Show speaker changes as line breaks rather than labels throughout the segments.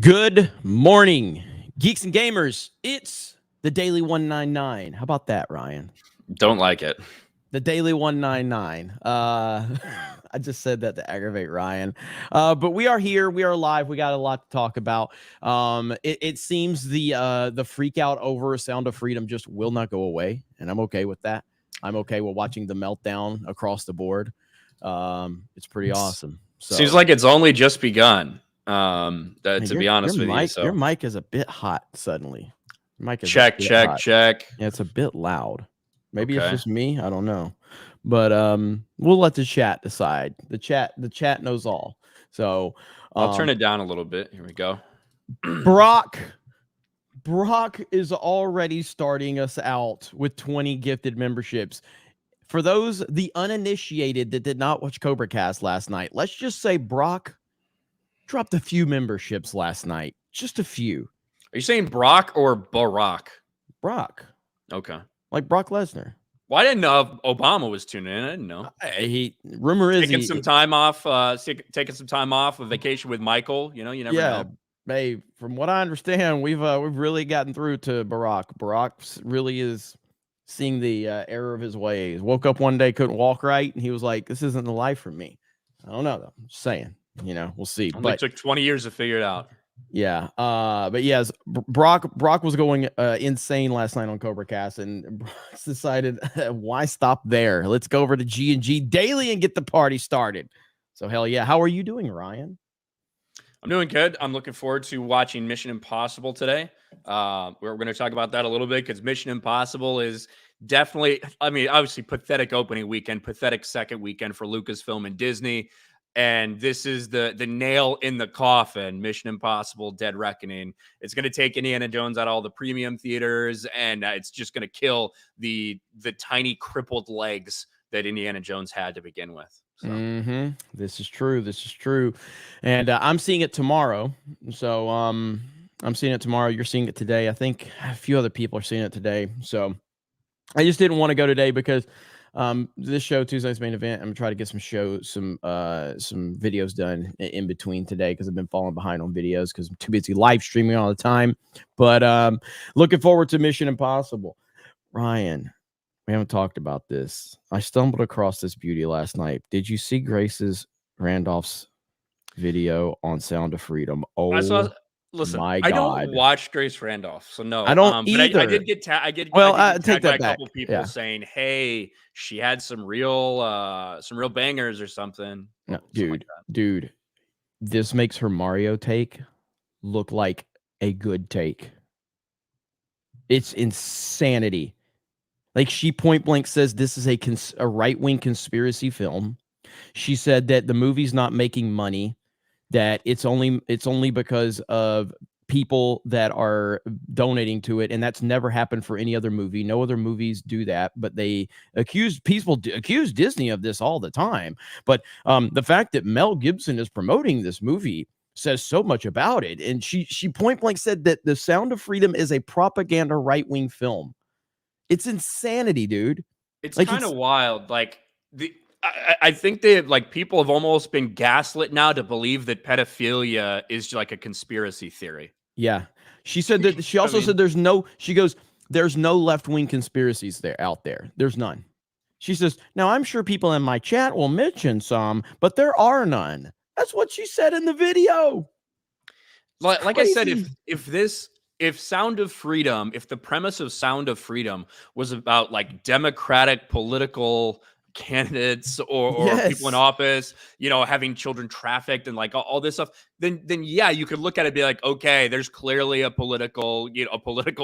Good morning, Geeks and Gamers. It's the Daily 199. How about that, Ryan?
Don't like it.
The Daily 199. I just said that to aggravate Ryan. But we are here. We are live. We got a lot to talk about. It seems the freak out over Sound of Freedom just will not go away, and I'm okay with that. I'm okay with watching the meltdown across the board. It's pretty awesome. So,
seems like it's only just begun. To be honest with you,
your mic is a bit hot suddenly. Your mic is
check.
Yeah, it's a bit loud. Maybe It's just me. I don't know, but we'll let the chat decide. The chat knows all. So
I'll turn it down a little bit. Here we go.
Brock is already starting us out with 20 gifted memberships. For those the uninitiated that did not watch Cobra Cast last night, let's just say Brock dropped a few memberships last night. Just a few.
Are you saying Brock or Barack?
Brock.
Okay.
Like Brock Lesnar.
Well, I didn't know Obama was tuning in. I didn't know.
Rumor is
taking some time off, a vacation with Michael. You know, you never know.
Hey, from what I understand, we've really gotten through to Barack. Barack really is seeing the error of his ways. Woke up one day, couldn't walk right, and he was like, "This isn't the life for me." I don't know though. I'm just saying. You know, we'll see.
Only took 20 years to figure it out.
Yeah. But yes, Brock was going insane last night on Cobra Cast, and Brock's decided, why stop there? Let's go over to G&G Daily and get the party started. So hell yeah. How are you doing, Ryan?
I'm doing good. I'm looking forward to watching Mission Impossible today. We're going to talk about that a little bit because Mission Impossible is definitely, obviously pathetic opening weekend, pathetic second weekend for Lucasfilm and Disney. And this is the nail in the coffin, Mission Impossible Dead Reckoning. It's going to take Indiana Jones out of all the premium theaters, and it's just going to kill the tiny crippled legs that Indiana Jones had to begin with. So.
This is true. And I'm seeing it tomorrow. So I'm seeing it tomorrow. You're seeing it today. I think a few other people are seeing it today. So I just didn't want to go today because this show, Tuesday's main event, I'm gonna try to get some videos done in between today because I've been falling behind on videos because I'm too busy live streaming all the time. But looking forward to Mission Impossible. Ryan, we haven't talked about this. I stumbled across this beauty last night. Did you see Randolph's video on Sound of Freedom?
Listen,
my
God. I don't watch Grace Randolph, so no.
I don't either.
But I did get tagged
take
by
that
a
back.
couple people saying, "Hey, she had some real bangers or something."
No, dude, this makes her Mario take look like a good take. It's insanity. Like, she point blank says this is a right-wing conspiracy film. She said that the movie's not making money, that it's only because of people that are donating to it, and that's never happened for any other movie. No other movies do that, but they accuse Disney of this all the time. But the fact that Mel Gibson is promoting this movie says so much about it. And she point blank said that The Sound of Freedom is a propaganda right-wing film. It's insanity, dude.
It's kind of wild. Like, I think people have almost been gaslit now to believe that pedophilia is like a conspiracy theory.
Yeah. She said that she also said there's no left-wing conspiracies out there. There's none. She says, now I'm sure people in my chat will mention some, but there are none. That's what she said in the video.
Like I said, if Sound of Freedom, if the premise of Sound of Freedom was about like democratic political candidates or people in office, having children trafficked and like all this stuff, then yeah, you could look at it and be like, okay, there's clearly a political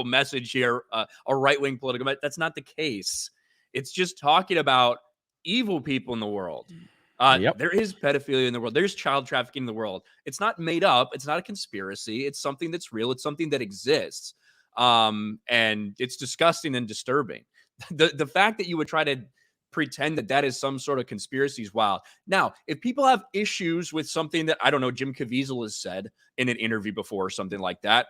message here, a right-wing political message. That's not the case. It's just talking about evil people in the world. There is pedophilia in the world. There's child trafficking in the world. It's not made up. It's not a conspiracy. It's something that's real. It's something that exists. And it's disgusting and disturbing. The fact that you would try to pretend that is some sort of conspiracy is wild. Now, if people have issues with something that, I don't know, Jim Caviezel has said in an interview before or something like that,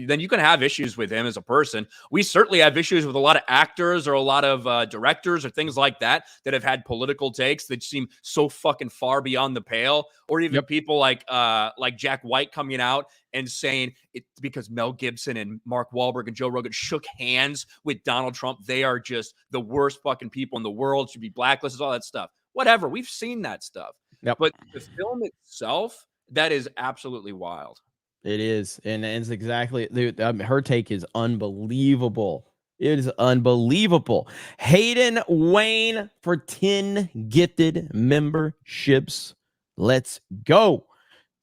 then you can have issues with him as a person. We certainly have issues with a lot of actors or a lot of directors or things like that have had political takes that seem so fucking far beyond the pale, or even people like Jack White coming out and saying it's because Mel Gibson and Mark Wahlberg and Joe Rogan shook hands with Donald Trump. They are just the worst fucking people in the world, should be blacklisted, all that stuff. Whatever. We've seen that stuff. But the film itself, that is absolutely wild.
It is, and it's exactly, dude, her take is unbelievable. It is unbelievable. Hayden Wayne for 10 gifted memberships. Let's go.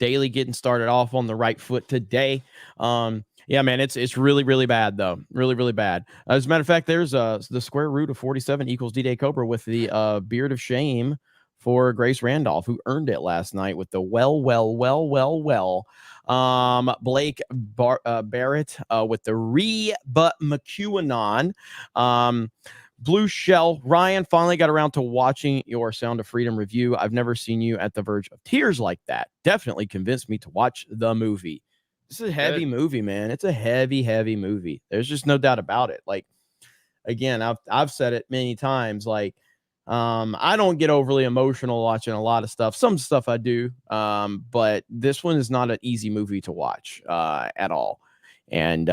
Daily getting started off on the right foot today. Yeah, man, it's really, really bad, though. Really, really bad. As a matter of fact, there's the square root of 47 equals D-Day Cobra with the beard of shame for Grace Randolph, who earned it last night with the well. Blake Barrett with the but McQAnon. Blue Shell, Ryan, finally got around to watching your Sound of Freedom review. I've never seen you at the verge of tears like that. Definitely convinced me to watch the movie. This is a heavy movie, man. It's a heavy movie. There's just no doubt about it. Like, again, I've said it many times, like, I don't get overly emotional watching a lot of stuff. Some stuff I do, but this one is not an easy movie to watch at all. And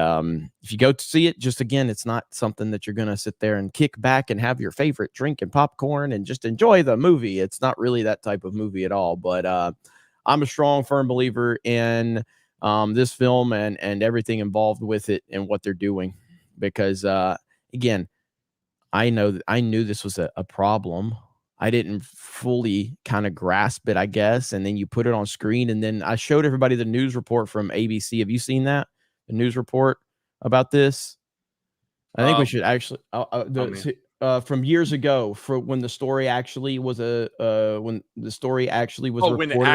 if you go to see it, just again, it's not something that you're going to sit there and kick back and have your favorite drink and popcorn and just enjoy the movie. It's not really that type of movie at all. But I'm a strong, firm believer in this film and everything involved with it and what they're doing. Because, again, I knew this was a problem. I didn't fully kind of grasp it, I guess. And then you put it on screen, and then I showed everybody the news report from ABC. Have you seen that? The news report about this? I think we should actually from years ago, for when the story actually was reported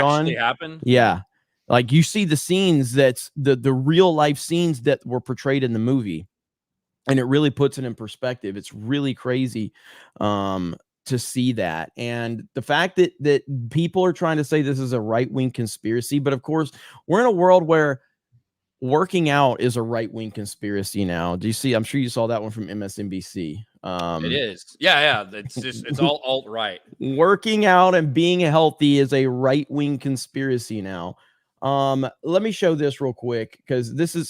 on.
Happened.
Yeah. Like, you see the scenes, that's the real life scenes that were portrayed in the movie. And it really puts it in perspective. It's really crazy to see that. And the fact that people are trying to say this is a right-wing conspiracy, but of course, we're in a world where working out is a right-wing conspiracy now. Do you see? I'm sure you saw that one from MSNBC.
It is. Yeah. It's all alt-right.
Working out and being healthy is a right-wing conspiracy now. Let me show this real quick, because this is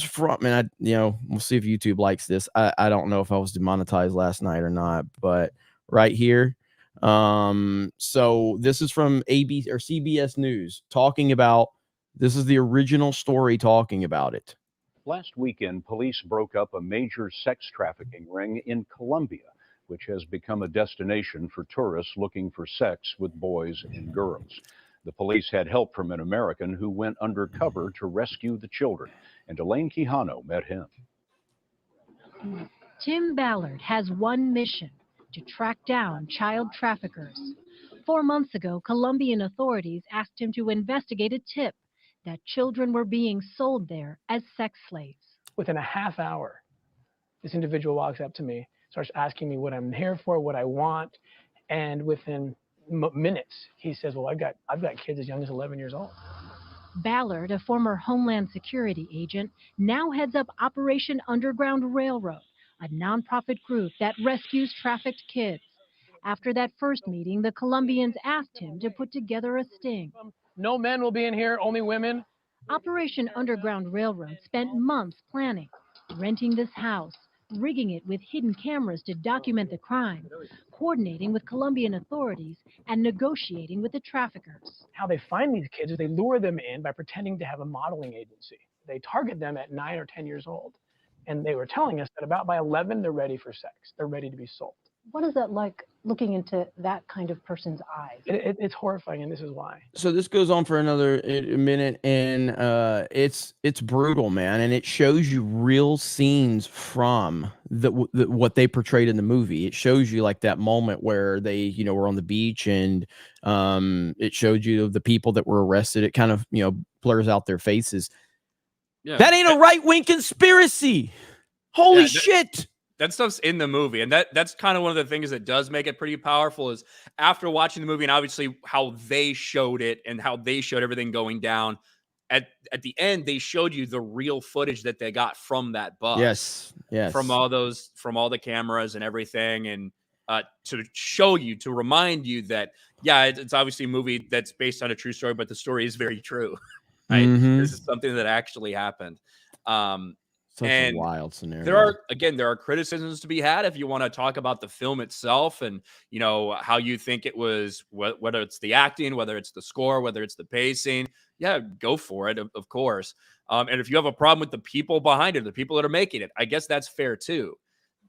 from, and we'll see if YouTube likes this. I don't know if I was demonetized last night or not, but right here. So this is from ABC or CBS News talking about, this is the original story talking about it.
Last weekend, police broke up a major sex trafficking ring in Colombia, which has become a destination for tourists looking for sex with boys and girls. The police had help from an American who went undercover to rescue the children, and Elaine Quijano met him.
Tim Ballard has one mission: to track down child traffickers. 4 months ago, Colombian authorities asked him to investigate a tip that children were being sold there as sex slaves.
Within a half hour, this individual walks up to me, starts asking me what I'm here for, what I want, and within minutes, he says, well, I've got kids as young as 11 years old.
Ballard, a former Homeland Security agent, now heads up Operation Underground Railroad, a nonprofit group that rescues trafficked kids. After that first meeting, the Colombians asked him to put together a sting.
No men will be in here, only women.
Operation Underground Railroad spent months planning, renting this house, rigging it with hidden cameras to document the crime, coordinating with Colombian authorities, and negotiating with the traffickers.
How they find these kids is they lure them in by pretending to have a modeling agency. They target them at 9 or 10 years old. And they were telling us that about by 11, they're ready for sex. They're ready to be sold.
What is that like, looking into that kind of person's eyes?
It's horrifying, and this is why.
So this goes on for another minute, and it's brutal, man, and it shows you real scenes from what they portrayed in the movie. It shows you like that moment where they, were on the beach, and it showed you the people that were arrested. It kind of, blurs out their faces. Yeah. That ain't a right-wing conspiracy. Holy shit.
That stuff's in the movie, and that's kind of one of the things that does make it pretty powerful, is after watching the movie and obviously how they showed it and how they showed everything going down, at the end, they showed you the real footage that they got from that bus.
Yes.
From all the cameras and everything. And to show you, to remind you that, yeah, it's obviously a movie that's based on a true story, but the story is very true. Right? This is something that actually happened.
Such a wild scenario.
There are criticisms to be had if you want to talk about the film itself and, you know, how you think it was, whether it's the acting, whether it's the score, whether it's the pacing. Yeah, go for it, of course. And if you have a problem with the people behind it, the people that are making it, I guess that's fair too.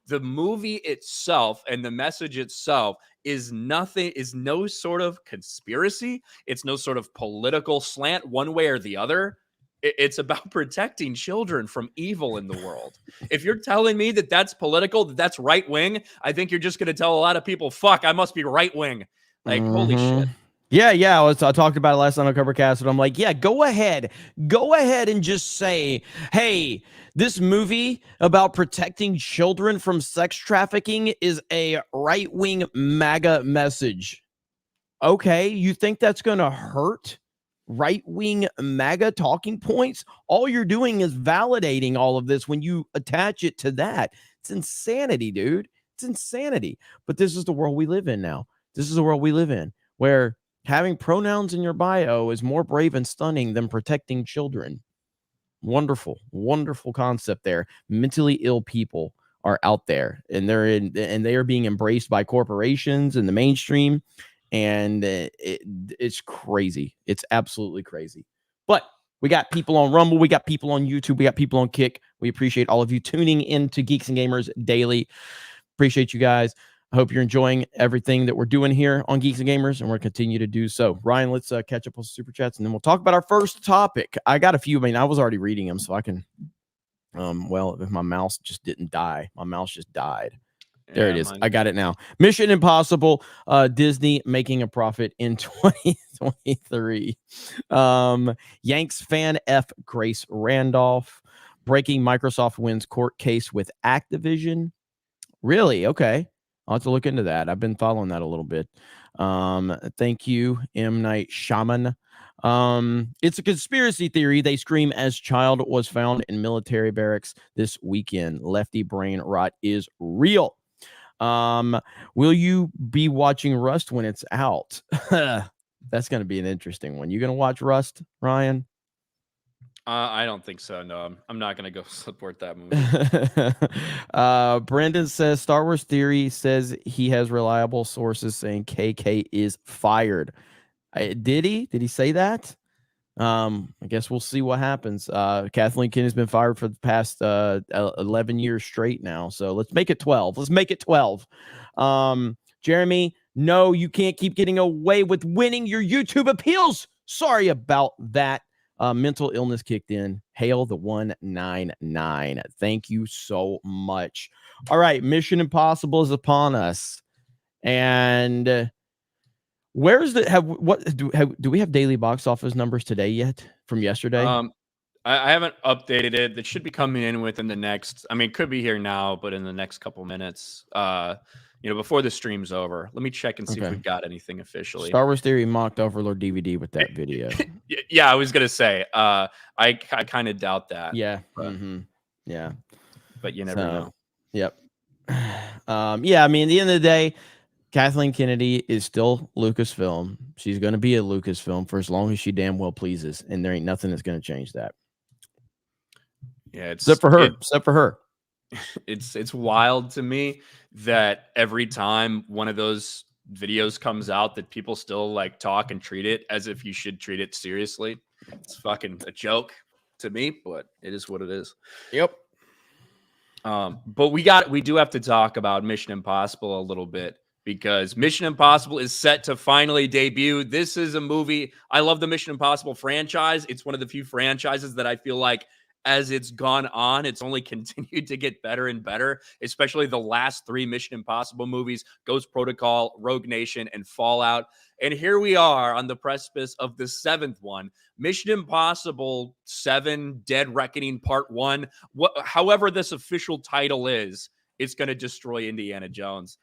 The movie itself and the message itself is no sort of conspiracy. It's no sort of political slant one way or the other. It's about protecting children from evil in the world. If you're telling me that that's political, that that's right wing, I think you're just going to tell a lot of people, fuck, I must be right wing. Like, holy shit.
Yeah. I talked about it last night on Covercast, but I'm like, yeah, go ahead and just say, hey, this movie about protecting children from sex trafficking is a right-wing MAGA message. Okay, you think that's going to hurt right-wing MAGA talking points? All you're doing is validating all of this when you attach it to that. It's insanity, dude. It's insanity. But this is the world we live in now. This is the world we live in, where having pronouns in your bio is more brave and stunning than protecting children. Wonderful, wonderful concept there. Mentally ill people are out there, and they are being embraced by corporations and the mainstream. And it's crazy. It's absolutely crazy. But we got people on Rumble. We got people on YouTube. We got people on Kick. We appreciate all of you tuning into Geeks and Gamers Daily. Appreciate you guys. I hope you're enjoying everything that we're doing here on Geeks and Gamers, and we'll continue to do so. Ryan, let's catch up with Super Chats, and then we'll talk about our first topic. I got a few. I mean, I was already reading them, so I can, well, if my mouse just didn't die. My mouse just died. There it is. I got it now. Mission Impossible, Disney making a profit in 2023. Yanks fan F Grace Randolph. Breaking Microsoft wins court case with Activision. Really? Okay. I'll have to look into that. I've been following that a little bit. Thank you, M. Night Shaman. It's a conspiracy theory. They scream as child was found in military barracks this weekend. Lefty brain rot is real. Will you be watching Rust when it's out? That's going to be an interesting one. You going to watch Rust, Ryan?
I don't think so. No, I'm not going to go support that movie.
Brendan says Star Wars Theory says he has reliable sources saying KK is fired. Did he say that? I guess we'll see what happens. Kathleen Kennedy has been fired for the past 11 years straight now. So let's make it 12. Let's make it 12. Jeremy, no, you can't keep getting away with winning your YouTube appeals. Sorry about that. Mental illness kicked in. Hail the 199. Thank you so much. All right, Mission Impossible is upon us. And where's the do we have daily box office numbers today yet from yesterday?
I haven't updated it. That should be coming in within the next, I mean, it could be here now, but in the next couple minutes, before the stream's over. Let me check and see if we've got anything officially.
Star Wars Theory mocked Overlord DVD with that video.
Yeah, I was gonna say, I kind of doubt that.
Yeah.
But,
yeah.
But you never know.
Yep. Yeah, I mean, at the end of the day, Kathleen Kennedy is still Lucasfilm. She's going to be a Lucasfilm for as long as she damn well pleases, and there ain't nothing that's going to change that.
Yeah,
except for her.
It's wild to me that every time one of those videos comes out that people still like talk and treat it as if you should treat it seriously. It's fucking a joke to me, but it is what it is.
Yep.
But we do have to talk about Mission Impossible a little bit, because Mission Impossible is set to finally debut. This is a movie. I love the Mission Impossible franchise. It's one of the few franchises that I feel like as it's gone on, it's only continued to get better and better, especially the last 3 Mission Impossible movies, Ghost Protocol, Rogue Nation, and Fallout. And here we are on the precipice of the 7th one, Mission Impossible 7 Dead Reckoning Part 1. However this official title is, it's going to destroy Indiana Jones.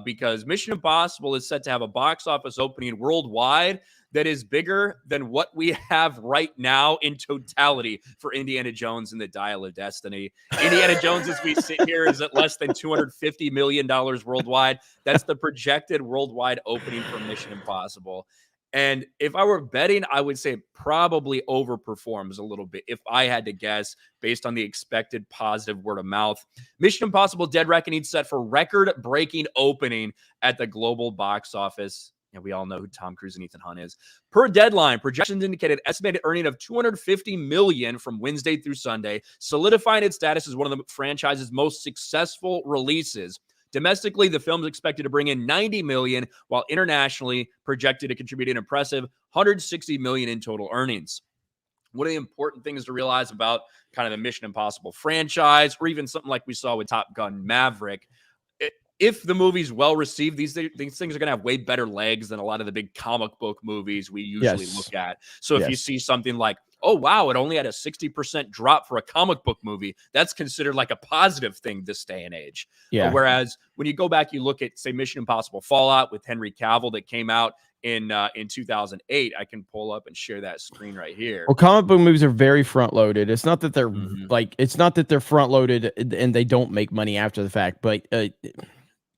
because Mission Impossible is set to have a box office opening worldwide that is bigger than what we have right now in totality for Indiana Jones and the Dial of Destiny. Indiana Jones, as we sit here, is at less than $250 million worldwide. That's the projected worldwide opening for Mission Impossible. And if I were betting, I would say it probably overperforms a little bit if I had to guess based on the expected positive word of mouth. Mission Impossible Dead Reckoning set for record-breaking opening at the global box office. And we all know who Tom Cruise and Ethan Hunt is. Per Deadline, projections indicated estimated earning of $250 million from Wednesday through Sunday, solidifying its status as one of the franchise's most successful releases. Domestically, the film is expected to bring in $90 million, while internationally projected to contribute an impressive $160 million in total earnings. One of the important things to realize about kind of the Mission Impossible franchise, or even something like we saw with Top Gun Maverick, if the movie's well received, these things are going to have way better legs than a lot of the big comic book movies we usually look at. So if you see something like, oh, wow, it only had a 60% drop for a comic book movie, that's considered like a positive thing this day and age. Whereas when you go back, you look at, say, Mission Impossible Fallout with Henry Cavill that came out in 2008. I can pull up and share that screen right here.
Well, comic book movies are very front loaded. It's not that they're it's not that they're front loaded and they don't make money after the fact, but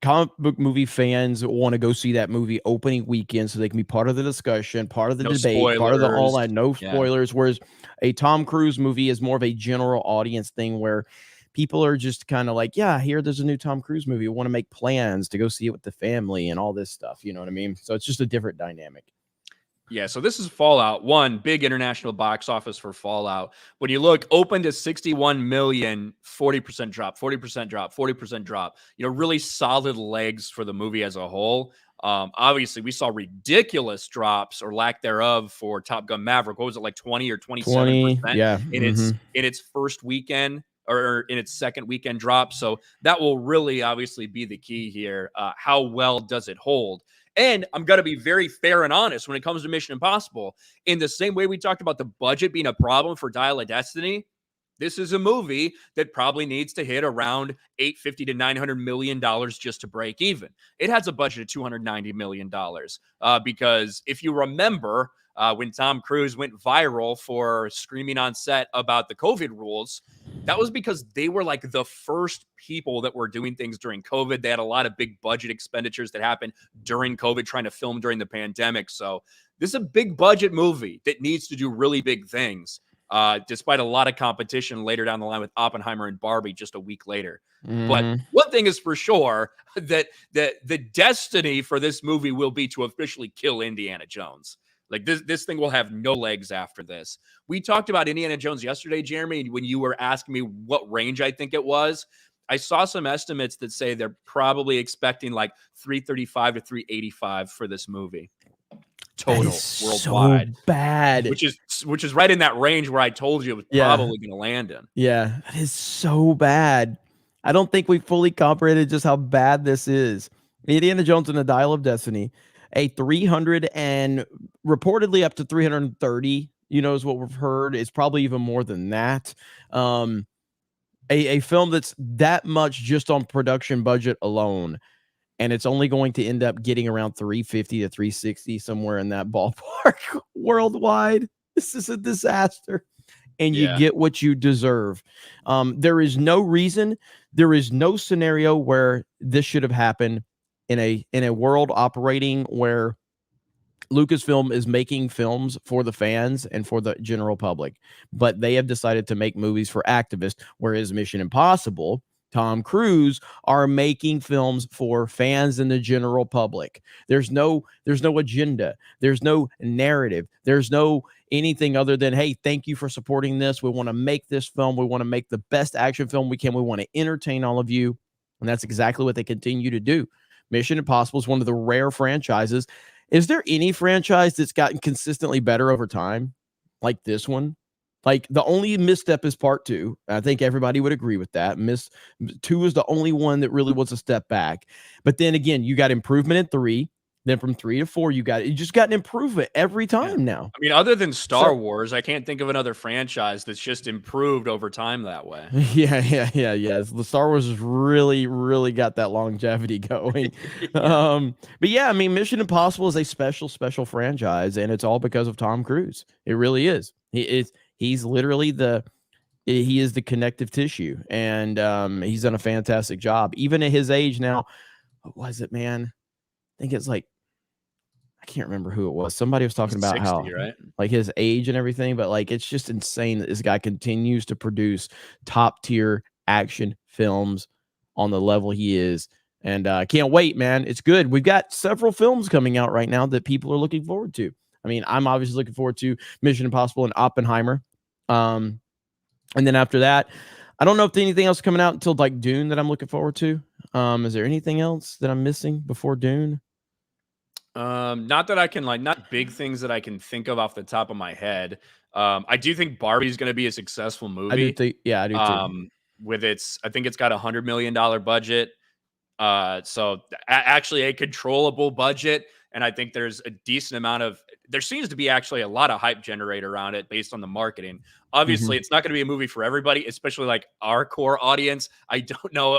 comic book movie fans want to go see that movie opening weekend so they can be part of the discussion, part of the debate, part of the all that, no spoilers. Whereas a Tom Cruise movie is more of a general audience thing where people are just kind of like, yeah, there's a new Tom Cruise movie. We want to make plans to go see it with the family and all this stuff. You know what I mean? So it's just a different dynamic.
Yeah, so this is Fallout, one big international box office for Fallout. When you look, open to 61 million, 40% drop, 40% drop, 40% drop. Really solid legs for the movie as a whole. Obviously, we saw ridiculous drops or lack thereof for Top Gun Maverick. What was it, like 20 or 27% in its first weekend or in its second weekend drop? So that will really obviously be the key here. How well does it hold? And I'm going to be very fair and honest when it comes to Mission Impossible. In the same way we talked about the budget being a problem for Dial of Destiny, this is a movie that probably needs to hit around $850 to $900 million just to break even. It has a budget of $290 million because if you remember when Tom Cruise went viral for screaming on set about the COVID rules, that was because they were like the first people that were doing things during COVID. They had a lot of big budget expenditures that happened during COVID, trying to film during the pandemic. So this is a big budget movie that needs to do really big things, despite a lot of competition later down the line with Oppenheimer and Barbie just a week later. But one thing is for sure, that the destiny for this movie will be to officially kill Indiana Jones. Like this thing will have no legs after this. We talked about Indiana Jones yesterday, Jeremy, when you were asking me what range I think it was. I saw some estimates that say they're probably expecting like 335 to 385 for this movie total worldwide.
So bad,
which is right in that range where I told you it was probably going to land in.
Yeah, that is so bad. I don't think we fully comprehended just how bad this is. Indiana Jones and the Dial of Destiny, a 300 and reportedly up to 330, is what we've heard. It's probably even more than that. A film that's that much just on production budget alone, and it's only going to end up getting around 350 to 360, somewhere in that ballpark worldwide. This is a disaster, and you get what you deserve. There is no reason, there is no scenario where this should have happened in a world operating where Lucasfilm is making films for the fans and for the general public, but they have decided to make movies for activists, whereas Mission Impossible, Tom Cruise, are making films for fans and the general public. There's no agenda. There's no narrative. There's no anything other than, hey, thank you for supporting this. We want to make this film. We want to make the best action film we can. We want to entertain all of you. And that's exactly what they continue to do. Mission Impossible is one of the rare franchises. Is there any franchise that's gotten consistently better over time like this one? Like, the only misstep is part 2. I think everybody would agree with that. 2 is the only one that really was a step back. But then again, you got improvement in 3. Then from 3 to 4, you just got an improvement every time now.
I mean, other than Star Wars, I can't think of another franchise that's just improved over time that way.
Yeah. The Star Wars has really got that longevity going. But yeah, I mean, Mission Impossible is a special franchise, and it's all because of Tom Cruise. It really is. He's literally he is the connective tissue, and he's done a fantastic job. Even at his age now, what was it, man? I think it's like, I can't remember who it was. Somebody was talking about
60,
how
right?
like his age and everything, but like it's just insane that this guy continues to produce top tier action films on the level he is. And I can't wait, man. It's good. We've got several films coming out right now that people are looking forward to. I mean, I'm obviously looking forward to Mission Impossible and Oppenheimer. And then after that, I don't know if there's anything else coming out until like Dune that I'm looking forward to. Is there anything else that I'm missing before Dune?
Not that I can not big things that I can think of off the top of my head. I do think Barbie's going to be a successful movie.
I do think, I do too.
I think it's got $100 million budget. So actually a controllable budget. And I think there's a decent amount there seems to be actually a lot of hype generated around it based on the marketing. Obviously, it's not going to be a movie for everybody, especially like our core audience. I don't know,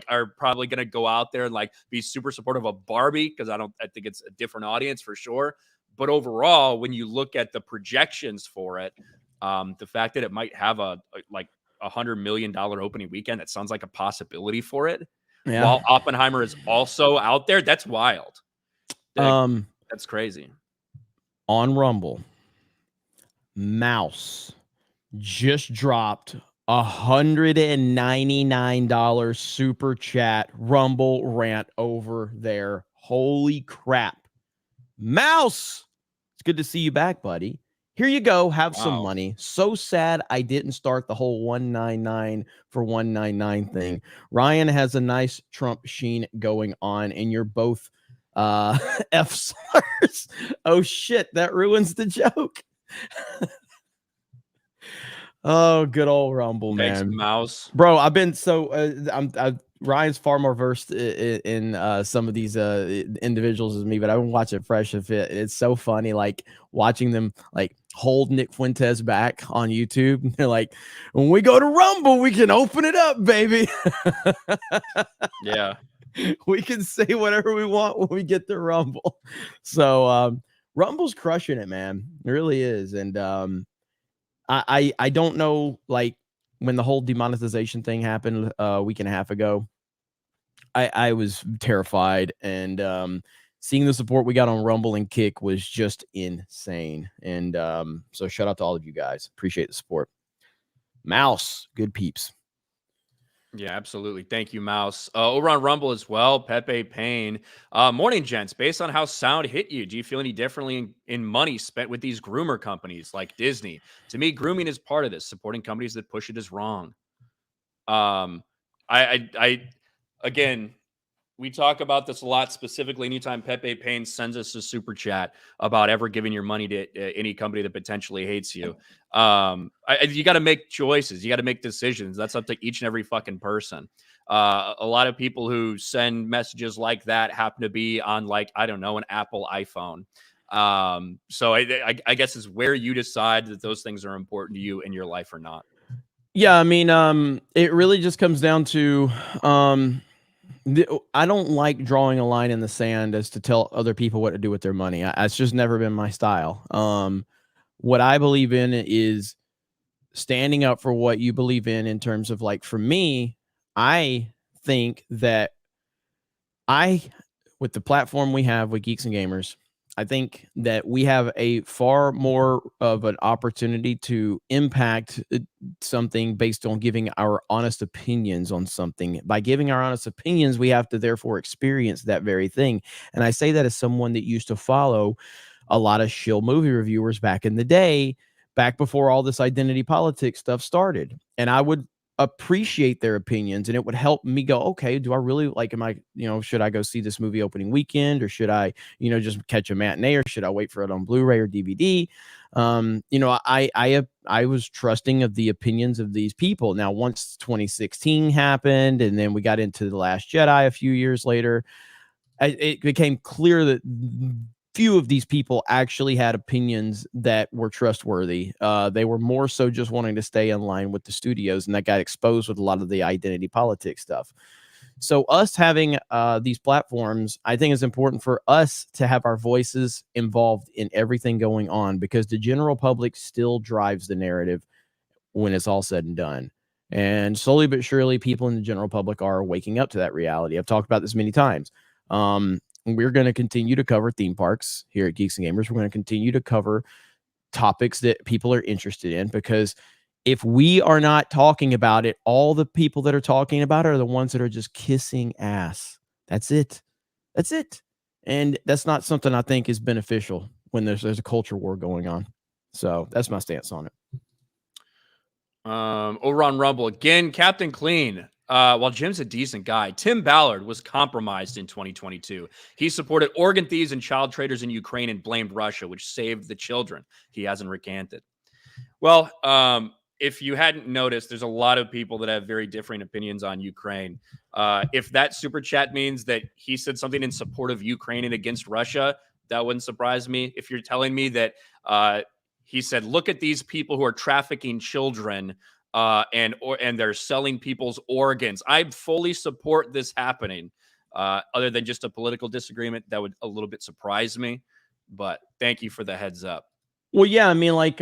are probably going to go out there and like be super supportive of Barbie because I think it's a different audience for sure. But overall, when you look at the projections for it, the fact that it might have a $100 million opening weekend, that sounds like a possibility for it. Yeah. While Oppenheimer is also out there, that's wild. That's crazy.
On Rumble, Mouse just dropped $199 super chat Rumble rant over there. Holy crap. Mouse, it's good to see you back, buddy. Here you go. Have some money. So sad I didn't start the whole 199 for 199 thing. Ryan has a nice Trump sheen going on, and you're both F slurs. Oh shit, that ruins the joke. Oh, good old Rumble, man.
Thanks, Mouse.
Bro, I've been Ryan's far more versed in some of these individuals as me, but I've been watching Fresh and Fit. It's so funny, like watching them like hold Nick Fuentes back on YouTube. They're like, when we go to Rumble, we can open it up, baby.
Yeah.
We can say whatever we want when we get to Rumble. So Rumble's crushing it, man. It really is. And I don't know, like when the whole demonetization thing happened a week and a half ago, I was terrified, and seeing the support we got on Rumble and Kick was just insane. And so shout out to all of you guys. Appreciate the support. Mouse, good peeps.
Yeah, absolutely. Thank you, Mouse. Over on Rumble as well, Pepe Payne. Morning, gents. Based on how sound hit you, do you feel any differently in money spent with these groomer companies like Disney? To me, grooming is part of this. Supporting companies that push it is wrong. Again, we talk about this a lot, specifically anytime Pepe Payne sends us a super chat about ever giving your money to any company that potentially hates you. You got to make choices. You got to make decisions. That's up to each and every fucking person. A lot of people who send messages like that happen to be on, like, I don't know, an Apple iPhone. So I guess it's where you decide that those things are important to you in your life or not.
Yeah, I mean, it really just comes down to I don't like drawing a line in the sand as to tell other people what to do with their money. It's just never been my style. What I believe in is standing up for what you believe in terms of, like, for me, I think that with the platform we have with Geeks and Gamers, I think that we have a far more of an opportunity to impact something based on giving our honest opinions on something. By giving our honest opinions, we have to therefore experience that very thing. And I say that as someone that used to follow a lot of shill movie reviewers back in the day, back before all this identity politics stuff started. And I would appreciate their opinions, and it would help me go, okay, do I really like, should I go see this movie opening weekend, or should I, just catch a matinee, or should I wait for it on Blu-ray or DVD? I was trusting of the opinions of these people. Now, once 2016 happened, and then we got into The Last Jedi a few years later, it became clear that few of these people actually had opinions that were trustworthy. They were more so just wanting to stay in line with the studios, and that got exposed with a lot of the identity politics stuff. So us having these platforms, I think is important for us to have our voices involved in everything going on, because the general public still drives the narrative when it's all said and done. And slowly but surely, people in the general public are waking up to that reality. I've talked about this many times. We're going to continue to cover theme parks here at Geeks and Gamers. We're going to continue to cover topics that people are interested in, because if we are not talking about it, all the people that are talking about it are the ones that are just kissing ass. That's it. That's it. And that's not something I think is beneficial when there's a culture war going on. So that's my stance on it.
Over on Rumble again, Captain Clean. While Jim's a decent guy, Tim Ballard was compromised in 2022. He supported organ thieves and child traders in Ukraine and blamed Russia, which saved the children. He hasn't recanted. Well, if you hadn't noticed, there's a lot of people that have very differing opinions on Ukraine. If that super chat means that he said something in support of Ukraine and against Russia, that wouldn't surprise me. If you're telling me that he said, look at these people who are trafficking children and they're selling people's organs, I fully support this happening. Other than just a political disagreement, that would a little bit surprise me. But thank you for the heads up.
Well, yeah, I mean, like,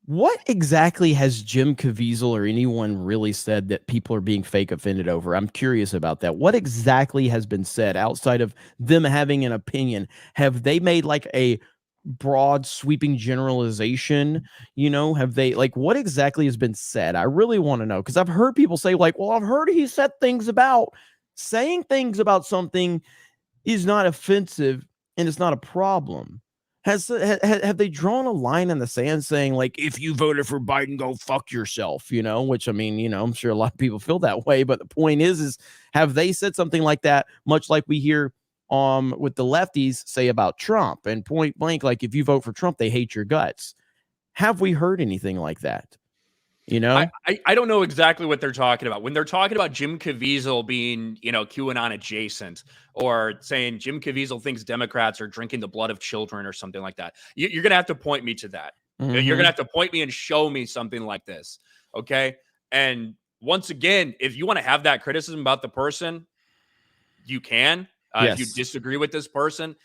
what exactly has Jim Caviezel or anyone really said that people are being fake offended over? I'm curious about that. What exactly has been said outside of them having an opinion? Have they made like a broad sweeping generalization? You know, have they, like, what exactly has been said? I really want to know, because I've heard people say, like, well, I've heard he said things about saying things about something is not offensive and it's not a problem. Have they drawn a line in the sand saying, like, if you voted for Biden, go fuck yourself, you know? Which, I mean, you know, I'm sure a lot of people feel that way, but the point is have they said something like that, much like we hear with the lefties say about Trump, and point blank, like, if you vote for Trump, they hate your guts? Have we heard anything like that? You know,
I don't know exactly what they're talking about. When they're talking about Jim Caviezel being, you know, QAnon adjacent, or saying Jim Caviezel thinks Democrats are drinking the blood of children or something like that, you're going to have to point me to that.
Mm-hmm.
You're going to have to point me and show me something like this. Okay. And once again, if you want to have that criticism about the person, you can.
Yes.
If you disagree with this person,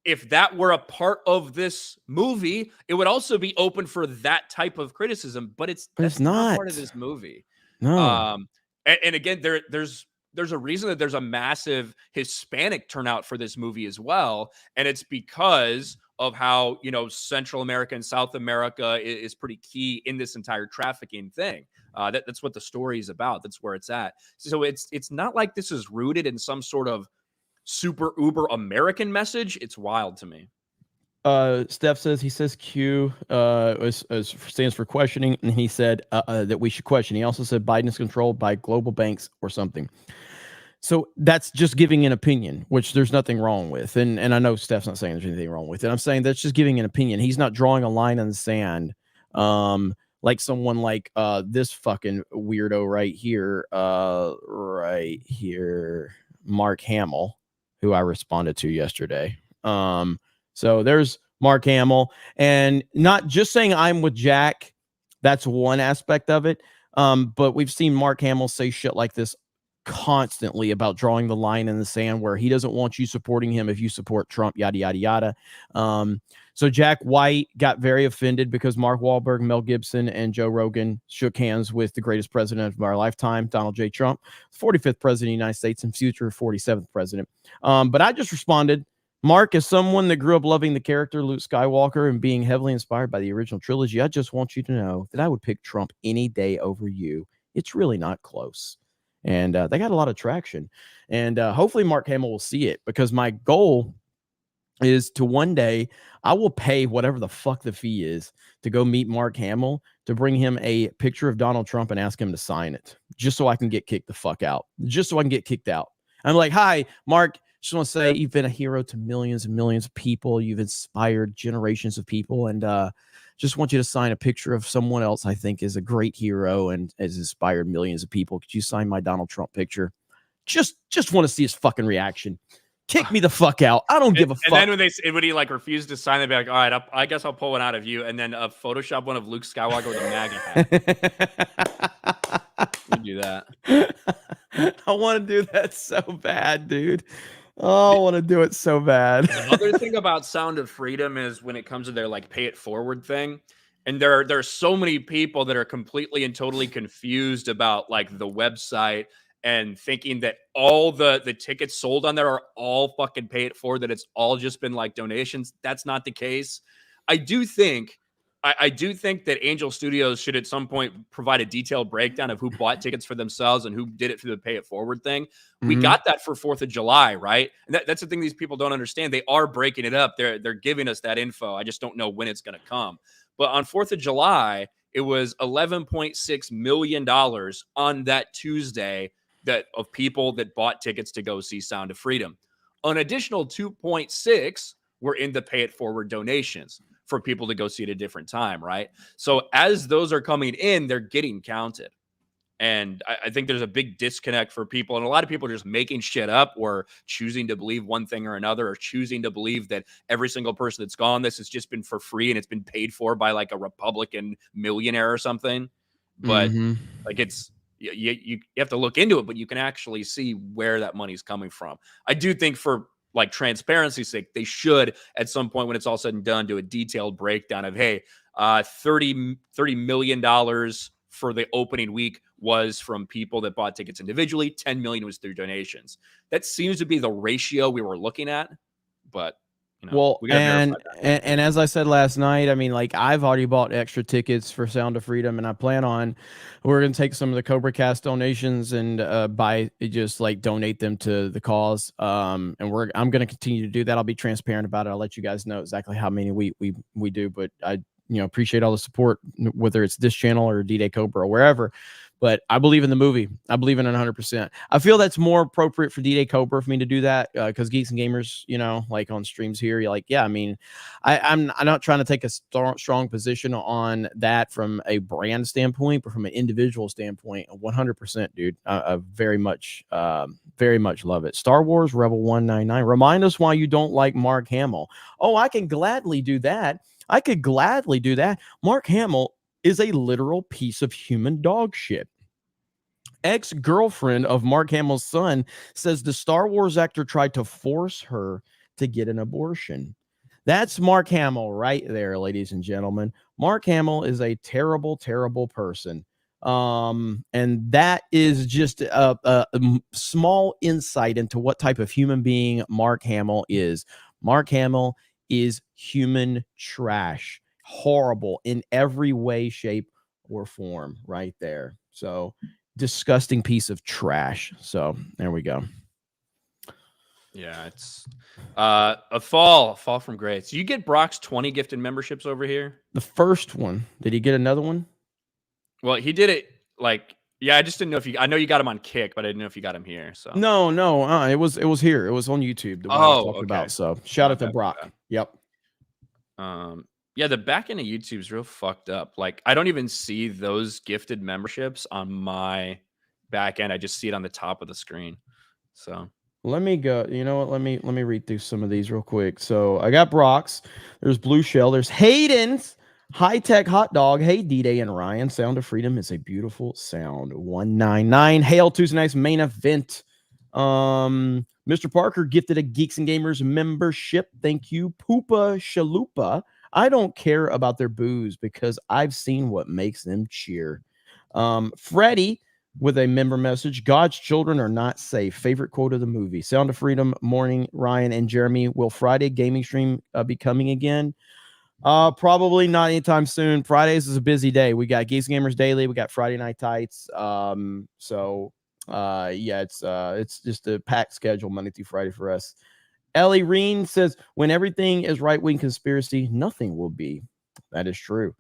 if that were a part of this movie, it would also be open for that type of criticism, but it's not part of this movie.
No.
And again, there's a reason that there's a massive Hispanic turnout for this movie as well. And it's because of how, you know, Central America and South America is pretty key in this entire trafficking thing. That's what the story is about. That's where it's at. So it's not like this is rooted in some sort of super uber American message. It's wild to me.
Steph says Q stands for questioning, and he said that we should question. He also said Biden is controlled by global banks or something. So that's just giving an opinion, which there's nothing wrong with. And I know Steph's not saying there's anything wrong with it. I'm saying that's just giving an opinion. He's not drawing a line in the sand. Like someone like this fucking weirdo right here, Mark Hamill, who I responded to yesterday. So there's Mark Hamill, and not just saying I'm with Jack. That's one aspect of it. But we've seen Mark Hamill say shit like this constantly about drawing the line in the sand where he doesn't want you supporting him if you support Trump, yada, yada, yada. So Jack White got very offended because Mark Wahlberg, Mel Gibson, and Joe Rogan shook hands with the greatest president of our lifetime, Donald J. Trump, 45th president of the United States and future 47th president. But I just responded, Mark, as someone that grew up loving the character Luke Skywalker and being heavily inspired by the original trilogy, I just want you to know that I would pick Trump any day over you. It's really not close. And they got a lot of traction. And hopefully Mark Hamill will see it, because my goal is to one day I will pay whatever the fuck the fee is to go meet Mark Hamill, to bring him a picture of Donald Trump and ask him to sign it, just so I can get kicked the fuck out, just so I can get kicked out. I'm like, hi, Mark. Just want to say you've been a hero to millions and millions of people. You've inspired generations of people, and just want you to sign a picture of someone else I think is a great hero and has inspired millions of people. Could you sign my Donald Trump picture? Just want to see his fucking reaction. Kick me the fuck out. I don't give a fuck.
And then when he like refused to sign, they'd be like, all right, I guess I'll pull one out of you. And then Photoshop one of Luke Skywalker with a MAGA hat. We do that.
I want to do that so bad, dude. Oh, I want to do it so bad.
The other thing about Sound of Freedom is when it comes to their like pay it forward thing. And there are so many people that are completely and totally confused about like the website and thinking that all the tickets sold on there are all fucking pay it forward, that it's all just been like donations. That's not the case. I do think that Angel Studios should at some point provide a detailed breakdown of who bought tickets for themselves and who did it through the pay it forward thing. We got that for 4th of July, right? And that's the thing these people don't understand. They are breaking it up. They're giving us that info. I just don't know when it's going to come. But on 4th of July, it was $11.6 million on that Tuesday of people that bought tickets to go see Sound of Freedom. An additional 2.6 were in the pay it forward donations for people to go see at a different time, right? So as those are coming in, they're getting counted. And I think there's a big disconnect for people. And a lot of people are just making shit up or choosing to believe one thing or another, or choosing to believe that every single person that's gone, this has just been for free and it's been paid for by like a Republican millionaire or something. But like you have to look into it, but you can actually see where that money's coming from. I do think for like transparency's sake, they should at some point when it's all said and done do a detailed breakdown of, hey, $30 million for the opening week was from people that bought tickets individually. 10 million was through donations. That seems to be the ratio we were looking at, but you know,
well,
we gotta
and
verify that.
and as I said last night, I mean, like I've already bought extra tickets for Sound of Freedom, and I plan on we're gonna take some of the Cobra Cast donations and donate them to the cause. And I'm gonna continue to do that. I'll be transparent about it. I'll let you guys know exactly how many we do, but I appreciate all the support, whether it's this channel or D-Day Cobra or wherever. But I believe in the movie. I believe in it 100%. I feel that's more appropriate for D-Day Cobra for me to do that because Geeks and Gamers, like on streams here, you're like, yeah, I mean, I'm not trying to take a strong position on that from a brand standpoint, but from an individual standpoint, 100%, dude. I very much love it. Star Wars Rebel 199. Remind us why you don't like Mark Hamill. Oh, I can gladly do that. I could gladly do that. Mark Hamill is a literal piece of human dog shit. Ex-girlfriend of Mark Hamill's son says the Star Wars actor tried to force her to get an abortion. That's Mark Hamill right there, ladies and gentlemen. Mark Hamill is a terrible, terrible person. And that is just a small insight into what type of human being Mark Hamill is. Mark Hamill is human trash. Horrible in every way, shape, or form right there. So disgusting piece of trash. So there we go.
Yeah, it's a fall from grace. You get Brock's 20 gifted memberships over here.
The first one. Did he get another one?
Well, he did it like, yeah, I just didn't know if I know you got him on Kick, but I didn't know if you got him here. So
No, it was here. It was on YouTube. The one I was talking about. So shout out to Brock. Yep.
Yeah, the back end of YouTube is real fucked up. Like, I don't even see those gifted memberships on my back end. I just see it on the top of the screen. So
let me go. You know what? Let me read through some of these real quick. So I got Brock's. There's Blue Shell. There's Hayden's High Tech Hot Dog. Hey, D-Day and Ryan. Sound of Freedom is a beautiful sound. 199. Hail Tuesday night's main event. Mr. Parker gifted a Geeks and Gamers membership. Thank you. Poopa Shalupa. I don't care about their booze because I've seen what makes them cheer. Freddie with a member message. God's children are not safe. Favorite quote of the movie. Sound of Freedom. Morning, Ryan and Jeremy. Will Friday gaming stream be coming again? Probably not anytime soon. Fridays is a busy day. We got Geeks Gamers Daily. We got Friday Night Tights. Yeah, it's just a packed schedule Monday through Friday for us. Ellie Reen says, when everything is right-wing conspiracy, nothing will be. That is true.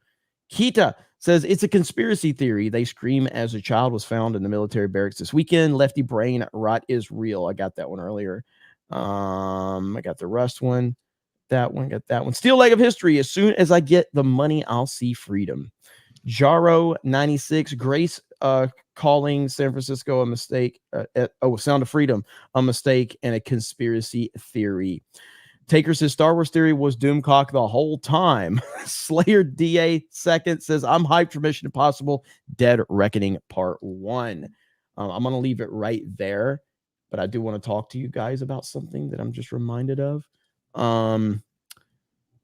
Kita says, it's a conspiracy theory. They scream as a child was found in the military barracks this weekend. Lefty brain rot is real. I got that one earlier. I got the Rust one. That one, got that one. Steel leg of history. As soon as I get the money, I'll see freedom. Jaro 96. Grace calling San Francisco a mistake. Sound of Freedom, a mistake and a conspiracy theory. Taker says Star Wars theory was Doomcock the whole time. Slayer DA second says I'm hyped for Mission Impossible Dead Reckoning Part 1. I'm going to leave it right there, but I do want to talk to you guys about something that I'm just reminded of. Want